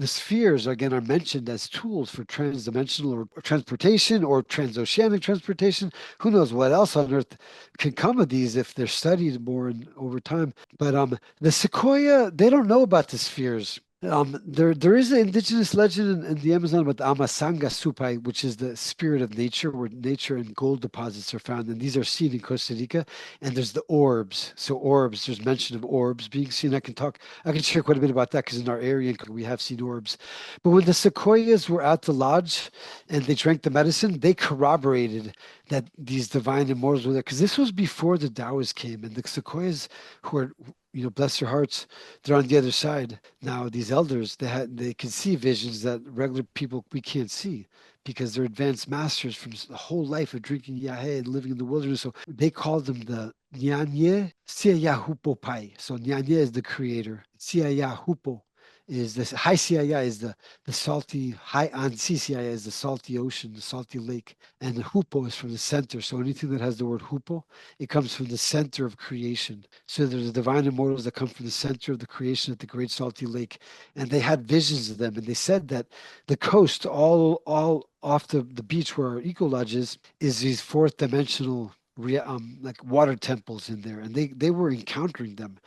spheres again are mentioned as tools for transdimensional or transportation or transoceanic transportation. Who knows what else on Earth can come of these if they're studied more and over time. But the Sequoia, they don't know about the spheres. There is an indigenous legend in the Amazon about the Amasanga Supai, which is the spirit of nature, where nature and gold deposits are found, and these are seen in Costa Rica. And there's the orbs. So orbs, there's mention of orbs being seen. I can share quite a bit about that because in our area we have seen orbs. But when the Sequoias were at the lodge and they drank the medicine, they corroborated that these divine immortals were there because this was before the Taoists came, and the Sequoias who are bless their hearts, they're on the other side. Now, these elders, they can see visions that regular people we can't see because they're advanced masters from the whole life of drinking Yagé and living in the wilderness. So they call them the Nyanye Siayahupo Pai. So Nyanye is the creator. Siayahupo is this high Siaya is the salty high Ansisiaya is the salty ocean, the salty lake, and the Hupo is from the center. So anything that has the word Hupo, it comes from the center of creation. So there's the divine immortals that come from the center of the creation at the Great Salty Lake, and they had visions of them, and they said that the coast, all off the beach where our eco lodge is these fourth dimensional like water temples in there, and they were encountering them.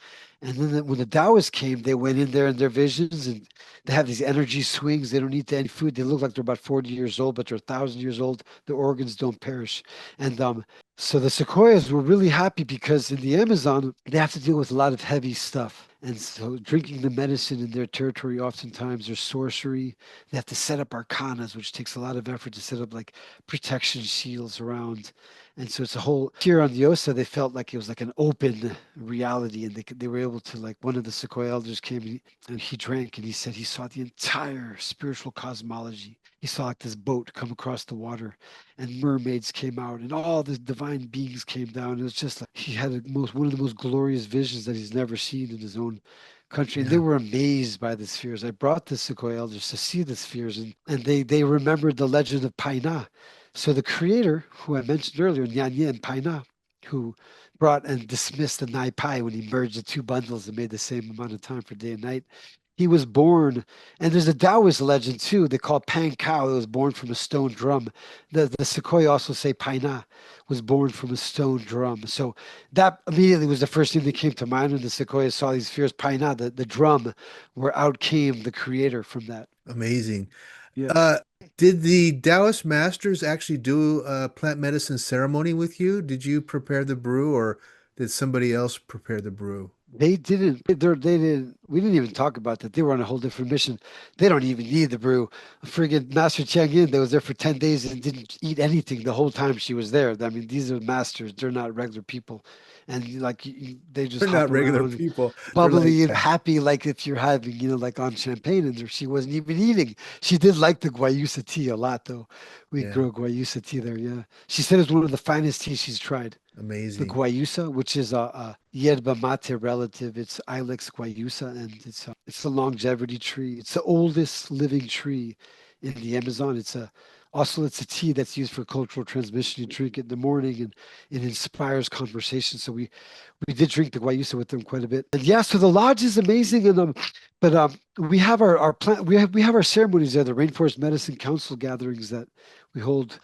And then when the Taoists came, they went in there in their visions, and they have these energy swings. They don't eat any food. They look like they're about 40 years old, but they're 1,000 years old. Their organs don't perish. And so the Sequoias were really happy because in the Amazon, they have to deal with a lot of heavy stuff. And so drinking the medicine in their territory, oftentimes there's sorcery. They have to set up arcanas, which takes a lot of effort to set up like protection shields around. And so it's a whole here on the Osa, they felt like it was like an open reality, and they were able to like one of the Sequoia elders came and he drank and he said he saw the entire spiritual cosmology. He saw like this boat come across the water, and mermaids came out, and all the divine beings came down. It was just like he had one of the most glorious visions that he's never seen in his own country, and they Yeah. were amazed by the spheres. I brought the Sequoia elders to see the spheres, and they remembered the legend of Paina. So the creator, who I mentioned earlier, Nyanye and Paina, who brought and dismissed the Nai Pai when he merged the two bundles and made the same amount of time for day and night. He was born, and there's a Taoist legend too. They call Pan Cow. It was born from a stone drum. The Sequoia also say Paina was born from a stone drum. So that immediately was the first thing that came to mind when the Sequoia saw these spheres. Paina, the drum, where out came the creator from that. Amazing. Yeah. Uh, did the Taoist masters actually do a plant medicine ceremony with you? Did you prepare the brew or did somebody else prepare the brew? They didn't. They didn't. We didn't even talk about that. They were on a whole different mission. They don't even need the brew. Friggin' Master Chang Yin, that was there for 10 days and didn't eat anything the whole time she was there. I mean, these are masters. They're not regular people, and like they just They're hop not regular around, people. They're like, bubbly and happy, like if you're having, like on champagne. And there, she wasn't even eating. She did like the guayusa tea a lot, though. We yeah, grow guayusa tea there. Yeah, she said it's one of the finest teas she's tried. The amazing. guayusa, which is a yerba mate relative. It's Ilex guayusa, and it's a longevity tree. It's the oldest living tree in the Amazon. It's a tea that's used for cultural transmission. You drink it in the morning, and it inspires conversation. So we did drink the guayusa with them quite a bit. And yeah, so the lodge is amazing, and but we have our plant. We have our ceremonies there, the Rainforest Medicine Council gatherings that we hold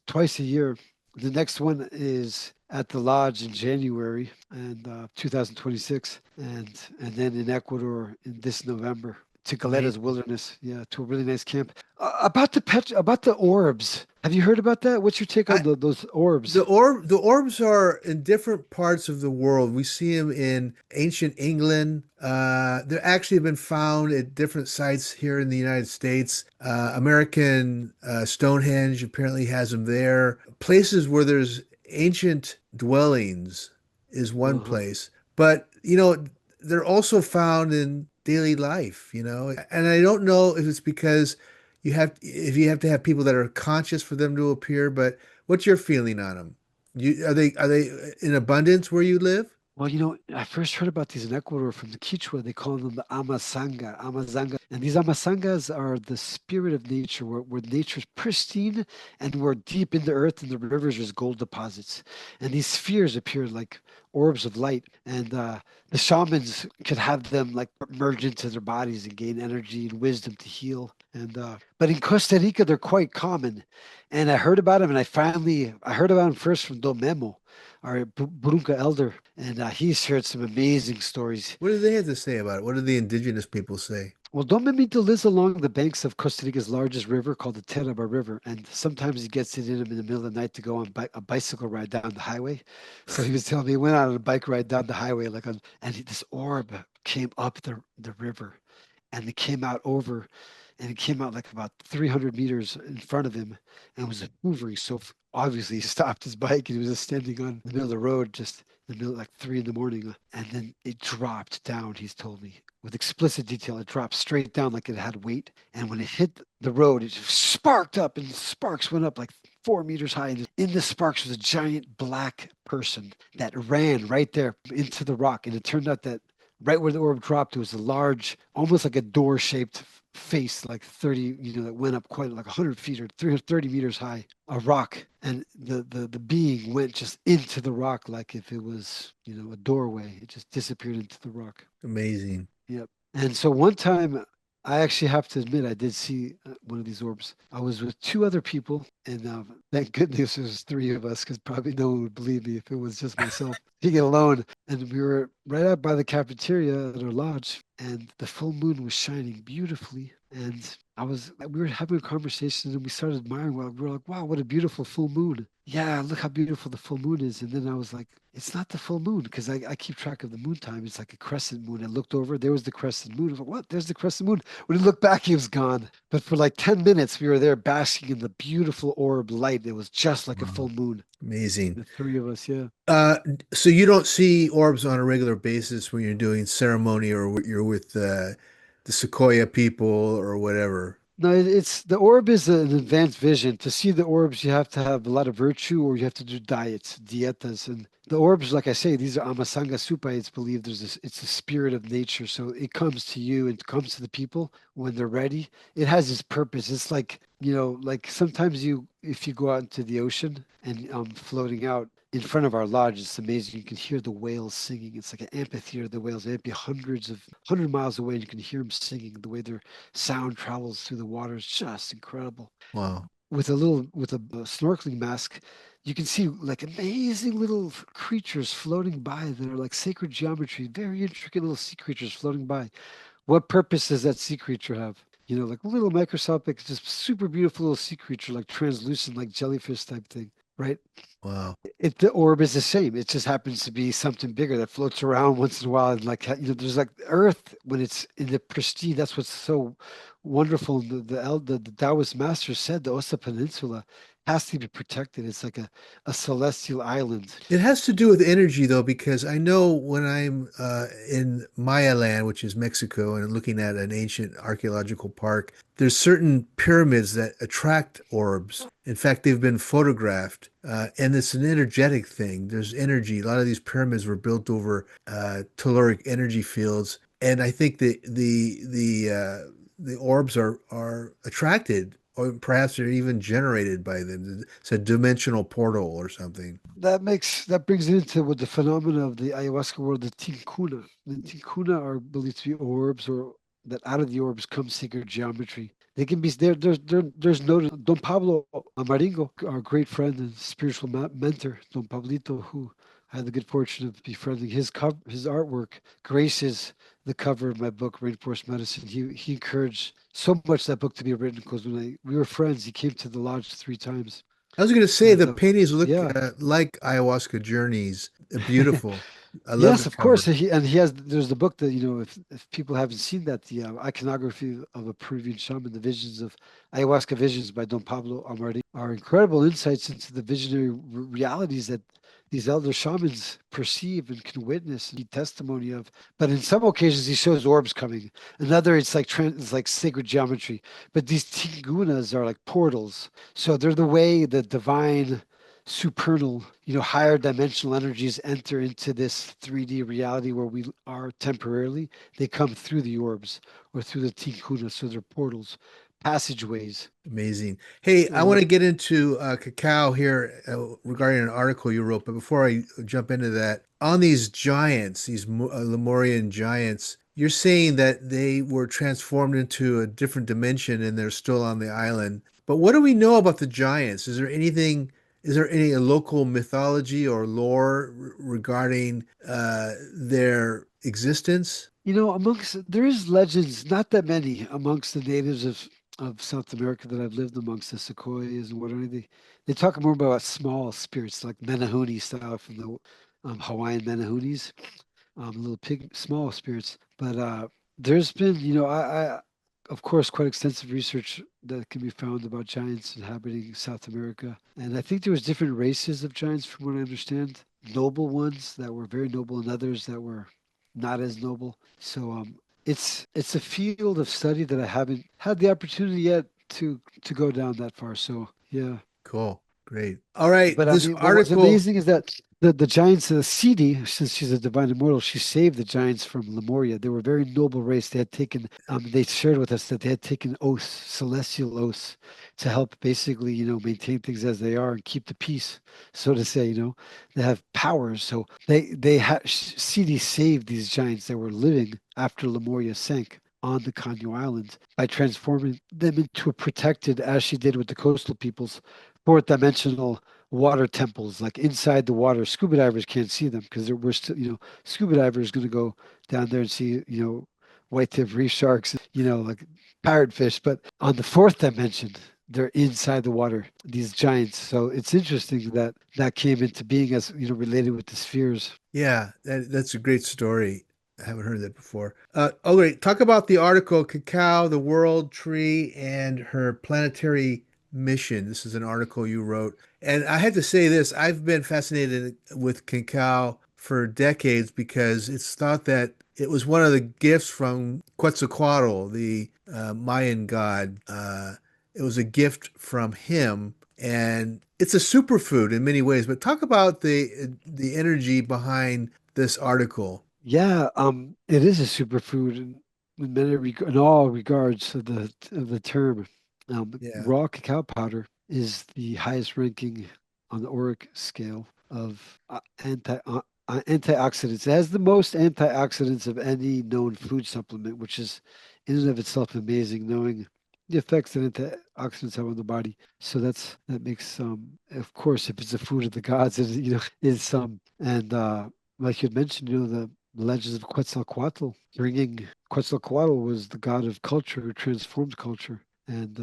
twice a year. The next one is at the lodge in January and 2026, and then in Ecuador in this November to Galetta's Amazing. Wilderness. Yeah, to a really nice camp. About the orbs. Have you heard about that? What's your take on I, those orbs? the orbs are in different parts of the world. We see them in ancient England. They're actually been found at different sites here in the United States. American Stonehenge apparently has them there. Places where there's ancient dwellings is one Uh-huh. place, but they're also found in daily life. And I don't know if it's because you have to have people that are conscious for them to appear, but what's your feeling on them? Are they in abundance where you live? Well, I first heard about these in Ecuador from the Quichua. They call them the Amazanga. And these Amasangas are the spirit of nature, where nature's pristine and where deep in the earth and the rivers there's gold deposits. And these spheres appear like orbs of light. And the shamans could have them like merge into their bodies and gain energy and wisdom to heal. And but in Costa Rica, they're quite common. And I heard about them, and I heard about them first from Don Memo, our Brunca elder, and he shared some amazing stories. What do they have to say about it? What do the indigenous people say? Well, Don Memito lives along the banks of Costa Rica's largest river called the Teraba River, and sometimes he gets it in him in the middle of the night to go on a bicycle ride down the highway. So he was telling me he went out on a bike ride down the highway, this orb came up the river, and it came out over, and it came out like about 300 meters in front of him, and was hovering. So obviously he stopped his bike and he was just standing on the middle of the road, just in the middle, like 3 in the morning. And then it dropped down, he's told me, with explicit detail. It dropped straight down like it had weight. And when it hit the road, it just sparked up and sparks went up like 4 meters high. And in the sparks was a giant black person that ran right there into the rock. And it turned out that right where the orb dropped, it was a large, almost like a door shaped face, like 30, that went up quite like 100 feet or 330 meters high, a rock. And the being went just into the rock like if it was, a doorway. It just disappeared into the rock. Amazing. Yep. And so one time, I actually have to admit, I did see one of these orbs. I was with two other people, and thank goodness there was three of us, because probably no one would believe me if it was just myself being alone. And we were right out by the cafeteria at our lodge, and the full moon was shining beautifully. And we were having a conversation, and we started admiring. Well, we were like, "Wow, what a beautiful full moon! Yeah, look how beautiful the full moon is." And then I was like, "It's not the full moon," because I keep track of the moon time. It's like a crescent moon. I looked over, there was the crescent moon. I was like, "What? There's the crescent moon." When I looked back, he was gone. But for like 10 minutes, we were there basking in the beautiful orb light. It was just like a full Wow. moon. Amazing. The three of us, yeah. Uh, so you don't see orbs on a regular basis when you're doing ceremony or you're with the Sequoia people or whatever. No, it's the orb is an advanced vision. To see the orbs, you have to have a lot of virtue, or you have to do diets, dietas. And the orbs, like I say, these are Amasanga Supa. It's believed it's a spirit of nature. So it comes to you and comes to the people when they're ready. It has its purpose. It's like, like sometimes if you go out into the ocean and floating out in front of our lodge, it's amazing. You can hear the whales singing. It's like an amphitheater. The whales, they'd be 100 miles away, and you can hear them singing. The way they're sound travels through the water is just incredible. Wow. With a snorkeling mask, you can see like amazing little creatures floating by that are like sacred geometry, very intricate little sea creatures floating by. What purpose does that sea creature have? Like a little microscopic, just super beautiful little sea creature, like translucent, like jellyfish type thing, right? Wow. The orb is the same. It just happens to be something bigger that floats around once in a while. And like there's like Earth when it's in the prestige. That's what's so wonderful. The Taoist master said the Osa Peninsula has to be protected. It's like a celestial island. It has to do with energy, though, because I know when I'm in Maya land, which is Mexico, and looking at an ancient archaeological park, there's certain pyramids that attract orbs. In fact, they've been photographed, and it's an energetic thing. There's energy. A lot of these pyramids were built over telluric energy fields, and I think the orbs are attracted, or perhaps they're even generated by them. It's a dimensional portal or something. That brings it into what the phenomena of the ayahuasca world, the tincuna. The tincuna are believed to be orbs, or that out of the orbs comes sacred geometry. They can be there's no Don Pablo Amaringo, our great friend and spiritual mentor, Don Pablito, who I had the good fortune of befriending. His artwork graces the cover of my book, Rainforest Medicine. He encouraged so much that book to be written, because we were friends, he came to the lodge 3 times. I was going to say And the paintings look yeah, like ayahuasca journeys. Beautiful. I love yes, the of course. cover. He has. There's the book that if people haven't seen that, the iconography of a Peruvian shaman, the visions of ayahuasca visions by Don Pablo Amari, are incredible insights into the visionary realities that these elder shamans perceive and can witness and be testimony of. But in some occasions, he shows orbs coming. Another, it's like sacred geometry. But these tigunas are like portals. So they're the way the divine supernal, higher dimensional energies enter into this 3D reality where we are temporarily. They come through the orbs or through the tikkuna, so they're portals, passageways. Amazing. Hey, I want Uh, to get into Cacao here regarding an article you wrote, but before I jump into that, on these giants, these Lemurian giants, you're saying that they were transformed into a different dimension and they're still on the island. But what do we know about the giants? Is there any local mythology or lore regarding their existence? there is legends, not that many amongst the natives of South America that I've lived amongst, the Sequoias and whatever. They talk more about small spirits like Menehune style from the Hawaiian Menehunes, little pig, small spirits. But there's been, of course, quite extensive research that can be found about giants inhabiting South America. And I think there was different races of giants, from what I understand. noble ones that were very noble and others that were not as noble. So it's a field of study that I haven't had the opportunity yet to go down that far. So yeah. Cool. Great. All right. But I This mean, what was article, amazing is that the giants, Sidi, since she's a divine immortal, she saved the giants from Lemuria. They were a very noble race. They had taken, they shared with us that they had taken oaths, celestial oaths, to help basically, maintain things as they are and keep the peace, so to say. They have powers. So they had Sidi saved these giants that were living after Lemuria sank on the Canyo Islands by transforming them into a protected, as she did with the coastal peoples, fourth dimensional water temples, like inside the water. Scuba divers can't see them because we're still, scuba divers going to go down there and see, white-tip reef sharks, like parrotfish. But on the fourth dimension, they're inside the water, these giants. So it's interesting that that came into being as, related with the spheres. yeah, that's a great story. I haven't heard that before. Oh, great. Talk about the article Cacao, the World Tree, and her planetary mission. This is an article you wrote. And I had to say this, I've been fascinated with cacao for decades because it's thought that it was one of the gifts from Quetzalcoatl, the Mayan god. It was a gift from him, and it's a superfood in many ways. But talk about the energy behind this article. Yeah, it is a superfood in all regards of the term. Yeah, Raw cacao powder is the highest ranking on the ORIC scale of antioxidants. It has the most antioxidants of any known food supplement, which is in and of itself amazing, knowing the effects that antioxidants have on the body. So that makes of course, if it's a food of the gods, is and like you had mentioned, the legends of Quetzalcoatl, bringing Quetzalcoatl was the god of culture who transformed culture and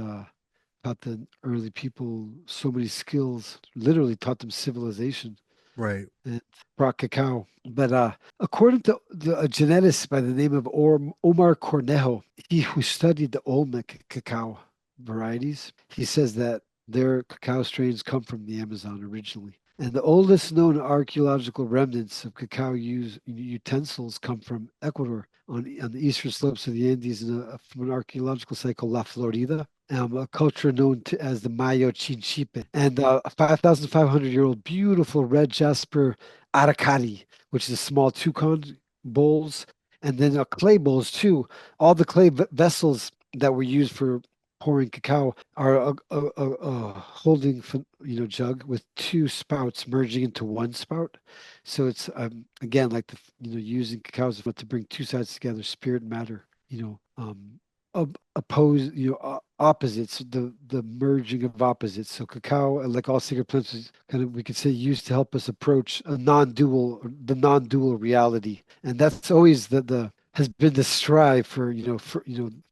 taught the early people so many skills, literally taught them civilization right. and brought cacao. But according to a geneticist by the name of Omar Cornejo, he who studied the Olmec cacao varieties, he says that their cacao strains come from the Amazon originally. And the oldest known archaeological remnants of cacao utensils come from Ecuador on the eastern slopes of the Andes from an archaeological site called La Florida, a culture known as the Mayo Chinchipe, and a 5,500-year-old beautiful red jasper aracari, which is a small toucan bowls, and then clay bowls too. All the clay vessels that were used for pouring cacao are a holding jug with two spouts merging into one spout. So it's again like using cacao to bring two sides together, spirit and matter. Oppose opposites, the merging of opposites. So cacao, like all sacred plants, is kind of, we could say, used to help us approach the non-dual reality, and that's always the has been the strive for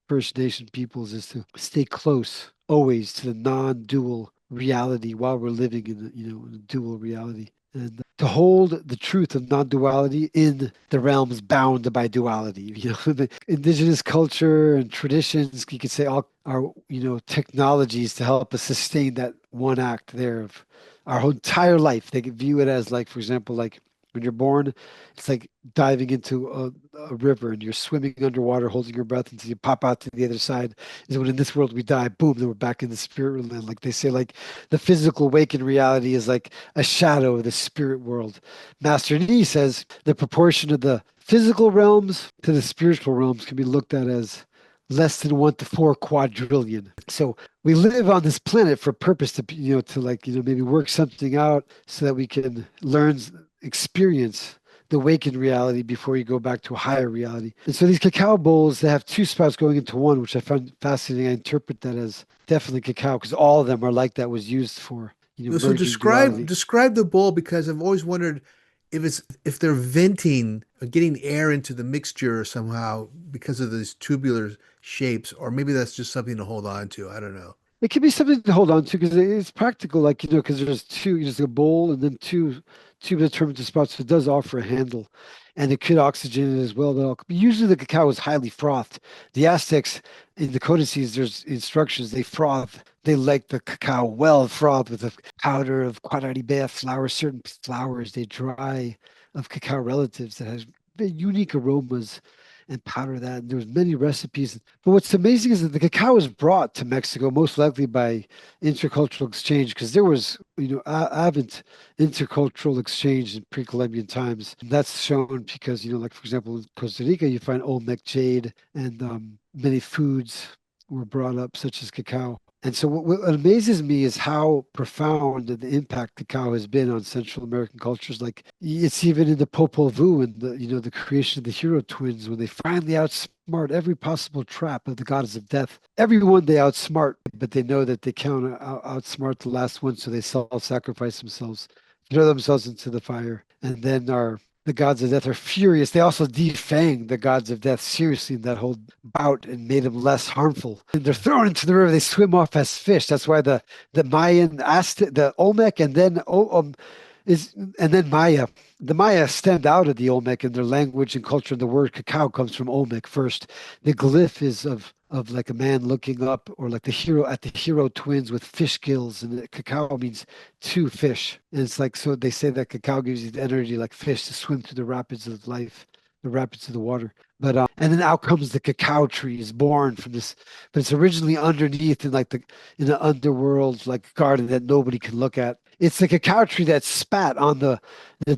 First Nation peoples, is to stay close always to the non-dual reality while we're living in in a dual reality, and to hold the truth of non-duality in the realms bound by duality. The indigenous culture and traditions, you could say, all are technologies to help us sustain that one act there of our whole entire life. They could view it as, like, for example, like when you're born, it's like diving into a river and you're swimming underwater, holding your breath until you pop out to the other side. Is when in this world we die, boom, then we're back in the spirit land. Like they say, like the physical awakened reality is like a shadow of the spirit world. Master Nee says the proportion of the physical realms to the spiritual realms can be looked at as less than 1 to 4 quadrillion. So we live on this planet for a purpose to, maybe work something out so that we can experience the awakened reality before you go back to a higher reality. And so these cacao bowls, they have two spouts going into one, which I find fascinating. I interpret that as definitely cacao because all of them are like that, was used for, So merging describe duality. describe the bowl because I've always wondered if they're venting or getting air into the mixture somehow because of these tubular shapes, or maybe that's just something to hold on to. I don't know. It can be something to hold on to because it's practical, like, because there's there's a bowl and then two determined spots. So it does offer a handle, and it could oxygen it as well. But usually the cacao is highly frothed. The Aztecs in the codices, there's instructions, they froth They like the cacao well frothed with a powder of Quadraribea flowers. Certain flowers they dry of cacao relatives that has very unique aromas and powder that. And there's many recipes. But what's amazing is that the cacao was brought to Mexico most likely by intercultural exchange because there was, avid intercultural exchange in pre-Columbian times. And that's shown because, like for example, in Costa Rica, you find Olmec jade and many foods were brought up, such as cacao. And so what amazes me is how profound the impact cacao has been on Central American cultures. Like it's even in the Popol Vuh and the creation of the hero twins when they finally outsmart every possible trap of the goddess of death. Everyone they outsmart, but they know that they can't outsmart the last one, so they self-sacrifice themselves, throw themselves into the fire, and then the gods of death are furious. They also defanged the gods of death seriously in that whole bout and made them less harmful. And they're thrown into the river. They swim off as fish. That's why the Mayan Aztec, the Olmec, and then Maya. The Maya stemmed out of the Olmec in their language and culture. The word cacao comes from Olmec first. The glyph is of like a man looking up, or like the hero twins with fish gills, and the cacao means two fish. And it's like, so they say that cacao gives you the energy like fish to swim through the rapids of life, the rapids of the water. But and then out comes the cacao tree is born from this, but it's originally underneath in the underworld like garden that nobody can look at. It's the cacao tree that spat on the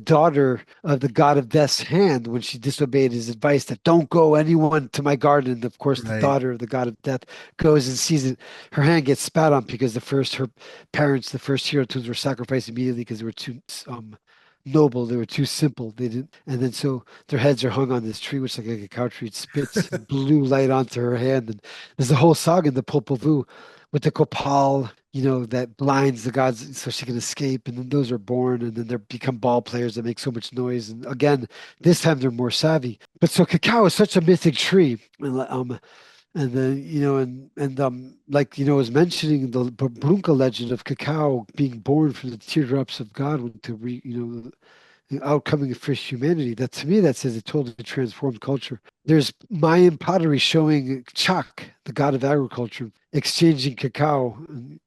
daughter of the god of death's hand when she disobeyed his advice that don't go anyone to my garden. And of course, the Right. daughter of the god of death goes and sees it. Her hand gets spat on because her parents, the first hero twins, were sacrificed immediately because they were too noble. They were too simple. They didn't, and then so their heads are hung on this tree, which like a cacao tree. It spits blue light onto her hand, and there's a whole saga in the Popol Vuh with the copal, that blinds the gods so she can escape. And then those are born, and then they become ball players that make so much noise. And again, this time they're more savvy. But so cacao is such a mythic tree. And then, like, I was mentioning the Brunca legend of cacao being born from the teardrops of God to the outcoming of first humanity. That to me, that says it totally transformed culture. There's Mayan pottery showing Chak, the god of agriculture, exchanging cacao,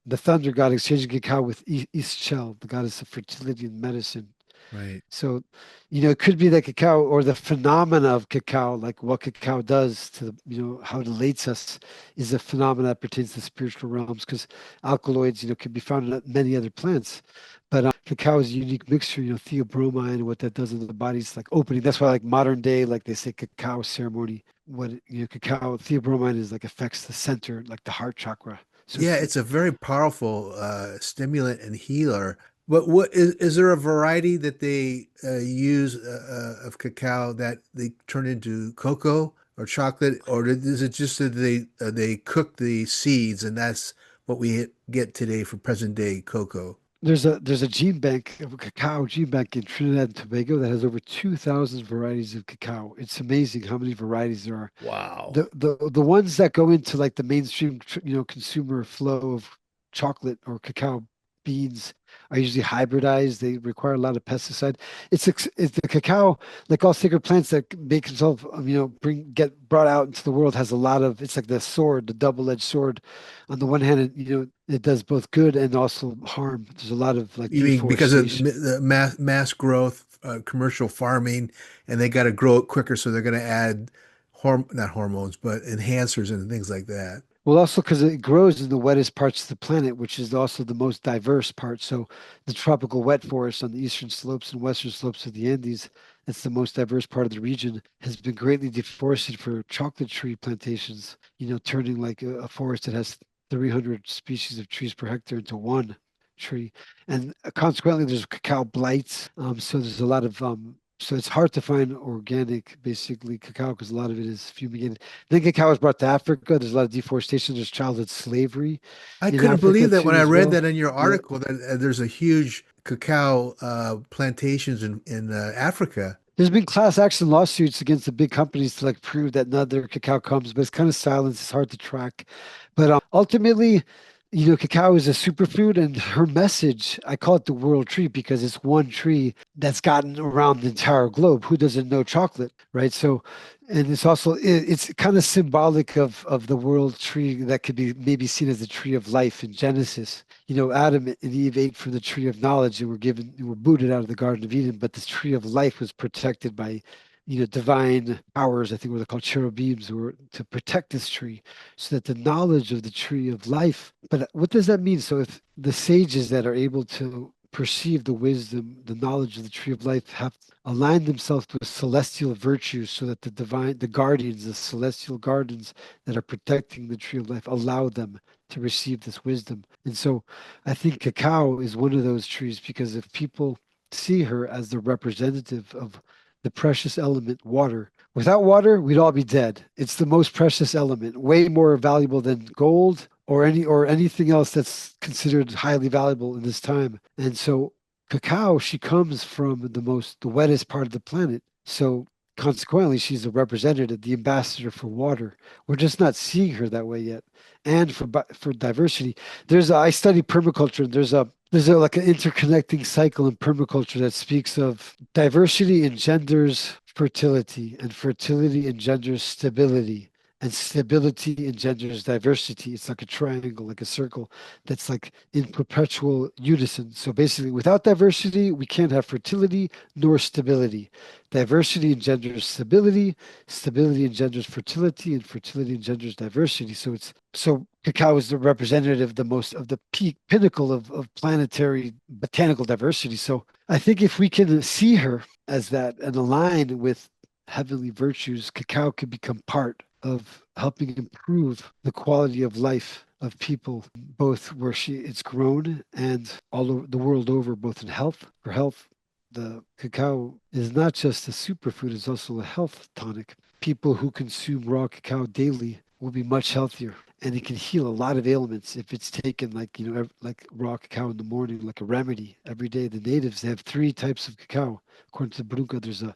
the thunder god exchanging cacao with Ischel, the goddess of fertility and medicine. Right. So, it could be that cacao or the phenomena of cacao, like what cacao does to how it elates us, is a phenomena that pertains to spiritual realms because alkaloids, can be found in many other plants. But cacao is a unique mixture, theobromine, and what that does in the body is like opening. That's why, like modern day, like they say, cacao ceremony. Cacao theobromine is like affects the center, like the heart chakra. So Yeah, it's like it's a very powerful stimulant and healer. But what is there a variety that they use of cacao that they turn into cocoa or chocolate, or is it just that they cook the seeds and that's what we get today for present day cocoa? there's a gene bank, a cacao gene bank in Trinidad and Tobago that has over 2,000 varieties of cacao. It's amazing how many varieties there are. Wow. The ones that go into like the mainstream, consumer flow of chocolate or cacao beans are usually hybridized. They require a lot of pesticide. It's the cacao, like all sacred plants that make themselves, get brought out into the world, has a lot of. It's like the sword, the double-edged sword. On the one hand, it does both good and also harm. There's a lot of like You mean because of deforestation. the mass growth, commercial farming, and they got to grow it quicker, so they're going to add not hormones, but enhancers and things like that. Well, also because it grows in the wettest parts of the planet, which is also the most diverse part. So the tropical wet forest on the eastern slopes and western slopes of the Andes, that's the most diverse part of the region, has been greatly deforested for chocolate tree plantations, turning like a forest that has 300 species of trees per hectare into one tree. And consequently, there's cacao blights. So there's a lot of so it's hard to find organic, basically, cacao because a lot of it is fumigated. Then cacao was brought to Africa. There's a lot of deforestation. There's childhood slavery I in couldn't Africa believe that when too, I as read well. that in your Yeah. article that there's a huge cacao plantations in Africa. There's been class action lawsuits against the big companies to like prove that none of their cacao comes, but it's kind of silent. It's hard to track. But ultimately, Cacao is a superfood, and her message, I call it the world tree because it's one tree that's gotten around the entire globe. Who doesn't know chocolate, right? So, and it's also it's kind of symbolic of the world tree that could be maybe seen as the tree of life in Genesis. Adam and Eve ate from the tree of knowledge and were booted out of the Garden of Eden, but the tree of life was protected by divine powers. I think what they're called cherubims, were to protect this tree so that the knowledge of the tree of life. But what does that mean? So if the sages that are able to perceive the wisdom, the knowledge of the tree of life have aligned themselves with celestial virtues so that the guardians, the celestial guardians that are protecting the tree of life allow them to receive this wisdom. And so I think cacao is one of those trees because if people see her as the representative of the precious element water. Without water, we'd all be dead. It's the most precious element, way more valuable than gold or anything else that's considered highly valuable in this time. And so cacao, she comes from the wettest part of the planet. So consequently, she's the representative, the ambassador for water. We're just not seeing her that way yet. And for diversity, I study permaculture, and there's like an interconnecting cycle in permaculture that speaks of diversity engenders fertility, and fertility engenders stability, and stability engenders diversity. It's like a triangle, like a circle that's like in perpetual unison. So basically, without diversity, we can't have fertility nor stability. Diversity engenders stability, stability engenders fertility, and fertility engenders diversity. So cacao is the representative, the most of the peak pinnacle of planetary botanical diversity. So I think if we can see her as that and align with heavenly virtues, cacao can become part of helping improve the quality of life of people, both where it's grown and all over the world over, both in health, for health. The cacao is not just a superfood, it's also a health tonic. People who consume raw cacao daily will be much healthier, and it can heal a lot of ailments if it's taken like like raw cacao in the morning, like a remedy every day. The natives, they have three types of cacao. According to Brunca, there's a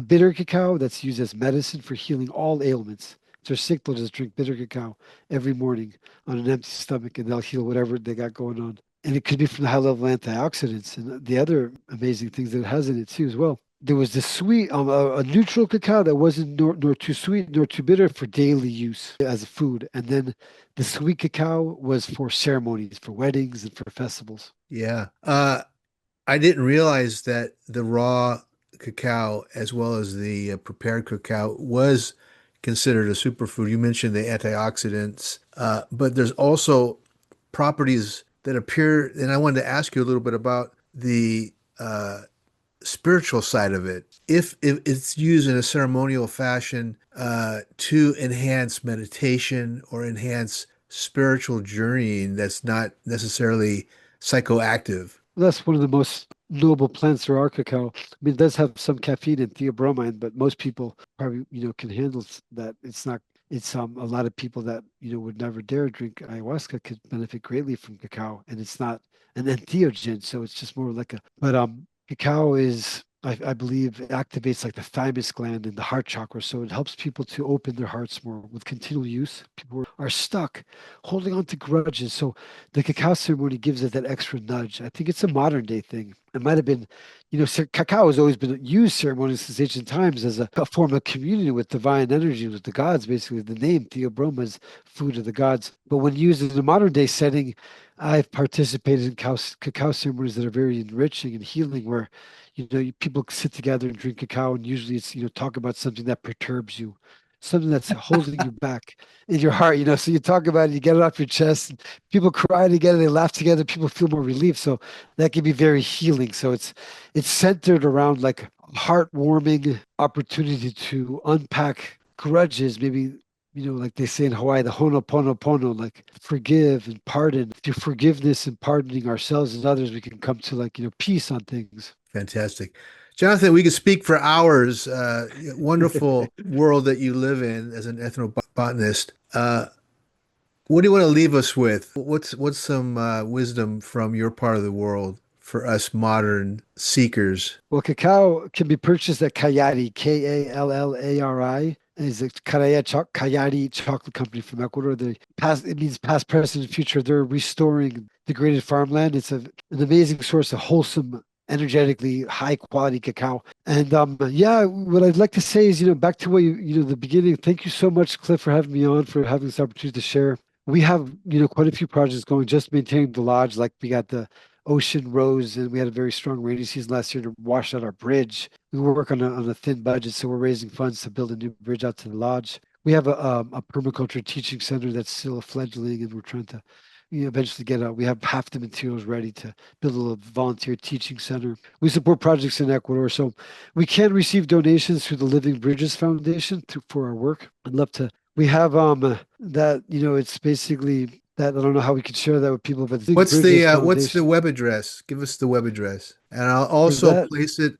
bitter cacao that's used as medicine for healing all ailments. If they're sick, they'll just drink bitter cacao every morning on an empty stomach, and they'll heal whatever they got going on. And it could be from the high level antioxidants and the other amazing things that it has in it too as well. There was the sweet, a neutral cacao that wasn't nor too sweet nor too bitter for daily use as a food. And then the sweet cacao was for ceremonies, for weddings and for festivals. Yeah. I didn't realize that the raw cacao, as well as the prepared cacao, was considered a superfood. You mentioned the antioxidants, but there's also properties that appear, and I wanted to ask you a little bit about the spiritual side of it. If it's used in a ceremonial fashion to enhance meditation or enhance spiritual journeying, that's not necessarily psychoactive. That's one of the most noble plants there are, cacao. I mean, it does have some caffeine and theobromine, but most people probably, can handle that. It's not, it's a lot of people that, would never dare drink ayahuasca could benefit greatly from cacao. And it's not an entheogen, so it's just more like cacao is I believe it activates like the thymus gland in the heart chakra. So it helps people to open their hearts more with continual use. People are stuck holding on to grudges. So the cacao ceremony gives it that extra nudge. I think it's a modern day thing. It might have been, cacao has always been used ceremonially since ancient times as a form of community with divine energy, with the gods, basically. The name Theobroma is food of the gods. But when used in a modern day setting, I've participated in cacao ceremonies that are very enriching and healing, where people sit together and drink cacao, and usually it's talk about something that perturbs you, something that's holding you back in your heart. So you talk about it, you get it off your chest, and people cry together, they laugh together, people feel more relief. So that can be very healing. So it's centered around like a heartwarming opportunity to unpack grudges, maybe. Like they say in Hawaii, the honoponopono, like forgive and pardon. Through forgiveness and pardoning ourselves and others, we can come to like, peace on things. Fantastic. Jonathan, we could speak for hours. Wonderful world that you live in as an ethnobotanist. What do you want to leave us with? What's some wisdom from your part of the world for us modern seekers? Well, cacao can be purchased at Kayari, Kallari, is a Cayari chocolate company from Ecuador. It means past, present, and future. They're restoring degraded farmland. It's an amazing source of wholesome, energetically high quality cacao. And yeah, what I'd like to say is, back to what the beginning. Thank you so much, Cliff, for having me on, for having this opportunity to share. We have, quite a few projects going, just maintaining the lodge. Like we got the ocean rose, and we had a very strong rainy season last year to wash out our bridge. We work on a thin budget, so we're raising funds to build a new bridge out to the lodge. We have a permaculture teaching center that's still a fledgling, and we're trying to eventually get out. We have half the materials ready to build a little volunteer teaching center. We support projects in Ecuador, so we can receive donations through the Living Bridges Foundation for our work. I'd love to. We have that it's basically that. I don't know how we can share that with people, but the Living Bridges What's the Foundation web address? Give us the web address, and for that.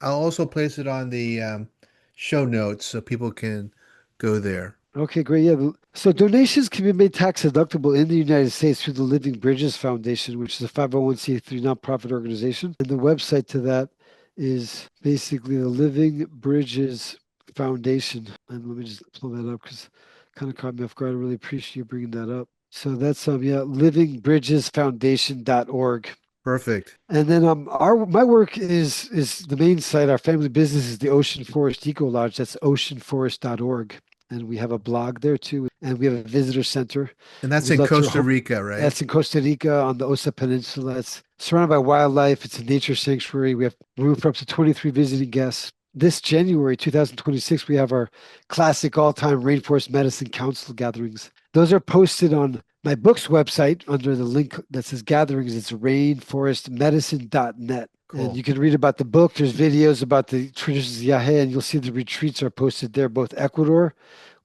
I'll also place it on the show notes so people can go there. Okay, great. Yeah. So donations can be made tax deductible in the United States through the Living Bridges Foundation, which is a 501(c)(3) nonprofit organization. And the website to that is basically the Living Bridges Foundation. And let me just pull that up because it kind of caught me off guard. I really appreciate you bringing that up. So that's livingbridgesfoundation.org. Perfect. And then our my work is the main site. Our family business is the Ocean Forest Eco Lodge. That's oceanforest.org. And we have a blog there too. And we have a visitor center. And that's We'd in love to Costa hope Rica, right? that's in Costa Rica on the Osa Peninsula. It's surrounded by wildlife. It's a nature sanctuary. We have room for up to 23 visiting guests. This January 2026, we have our classic all-time Rainforest Medicine Council gatherings. Those are posted on my book's website under the link that says gatherings. It's rainforestmedicine.net. And Cool. you can read about the book. There's videos about the traditions of Yagé, and you'll see the retreats are posted there, both Ecuador.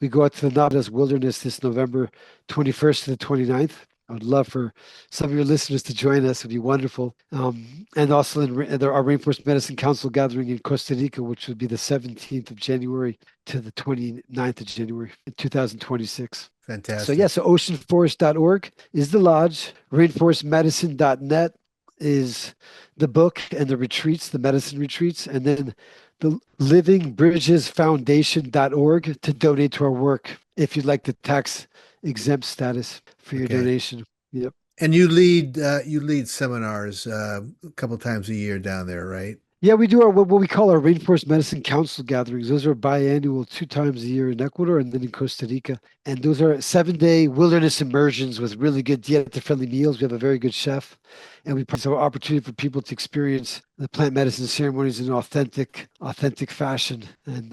We go out to the Nadas Wilderness this November 21st to the 29th. I would love for some of your listeners to join us. It'd be wonderful. And also our Rainforest Medicine Council gathering in Costa Rica, which would be the 17th of January to the 29th of January in 2026. So yeah, Fantastic. so oceanforest.org is the lodge. Rainforestmedicine.net is the book and the retreats, the medicine retreats. And then the livingbridgesfoundation.org to donate to our work if you'd like the tax exempt status for your Okay. donation. Yep. And you lead seminars a couple times a year down there, right? Yeah, we do our what we call our Rainforest Medicine Council gatherings. Those are biannual, 2 times a year in Ecuador and then in Costa Rica. And those are 7-day wilderness immersions with really good diet-friendly meals. We have a very good chef, and we provide an opportunity for people to experience the plant medicine ceremonies in an authentic fashion. And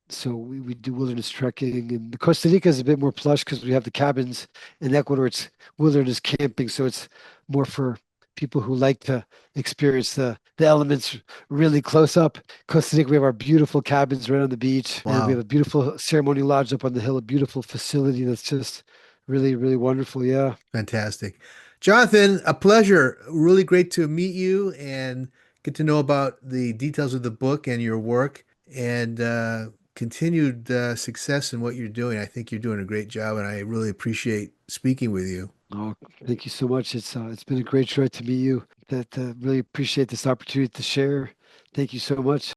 so we do wilderness trekking. And Costa Rica is a bit more plush because we have the cabins. In Ecuador, it's wilderness camping, so it's more for people who like to experience the elements really close up. Costa Rica, we have our beautiful cabins right on the beach, and we have Wow. a beautiful ceremony lodge up on the hill, a beautiful facility that's just really, really wonderful. Yeah. Fantastic. Jonathan, a pleasure. Really great to meet you and get to know about the details of the book and your work and continued success in what you're doing. I think you're doing a great job, and I really appreciate speaking with you. Oh, thank you so much. It's been a great joy to meet you. That really appreciate this opportunity to share. Thank you so much.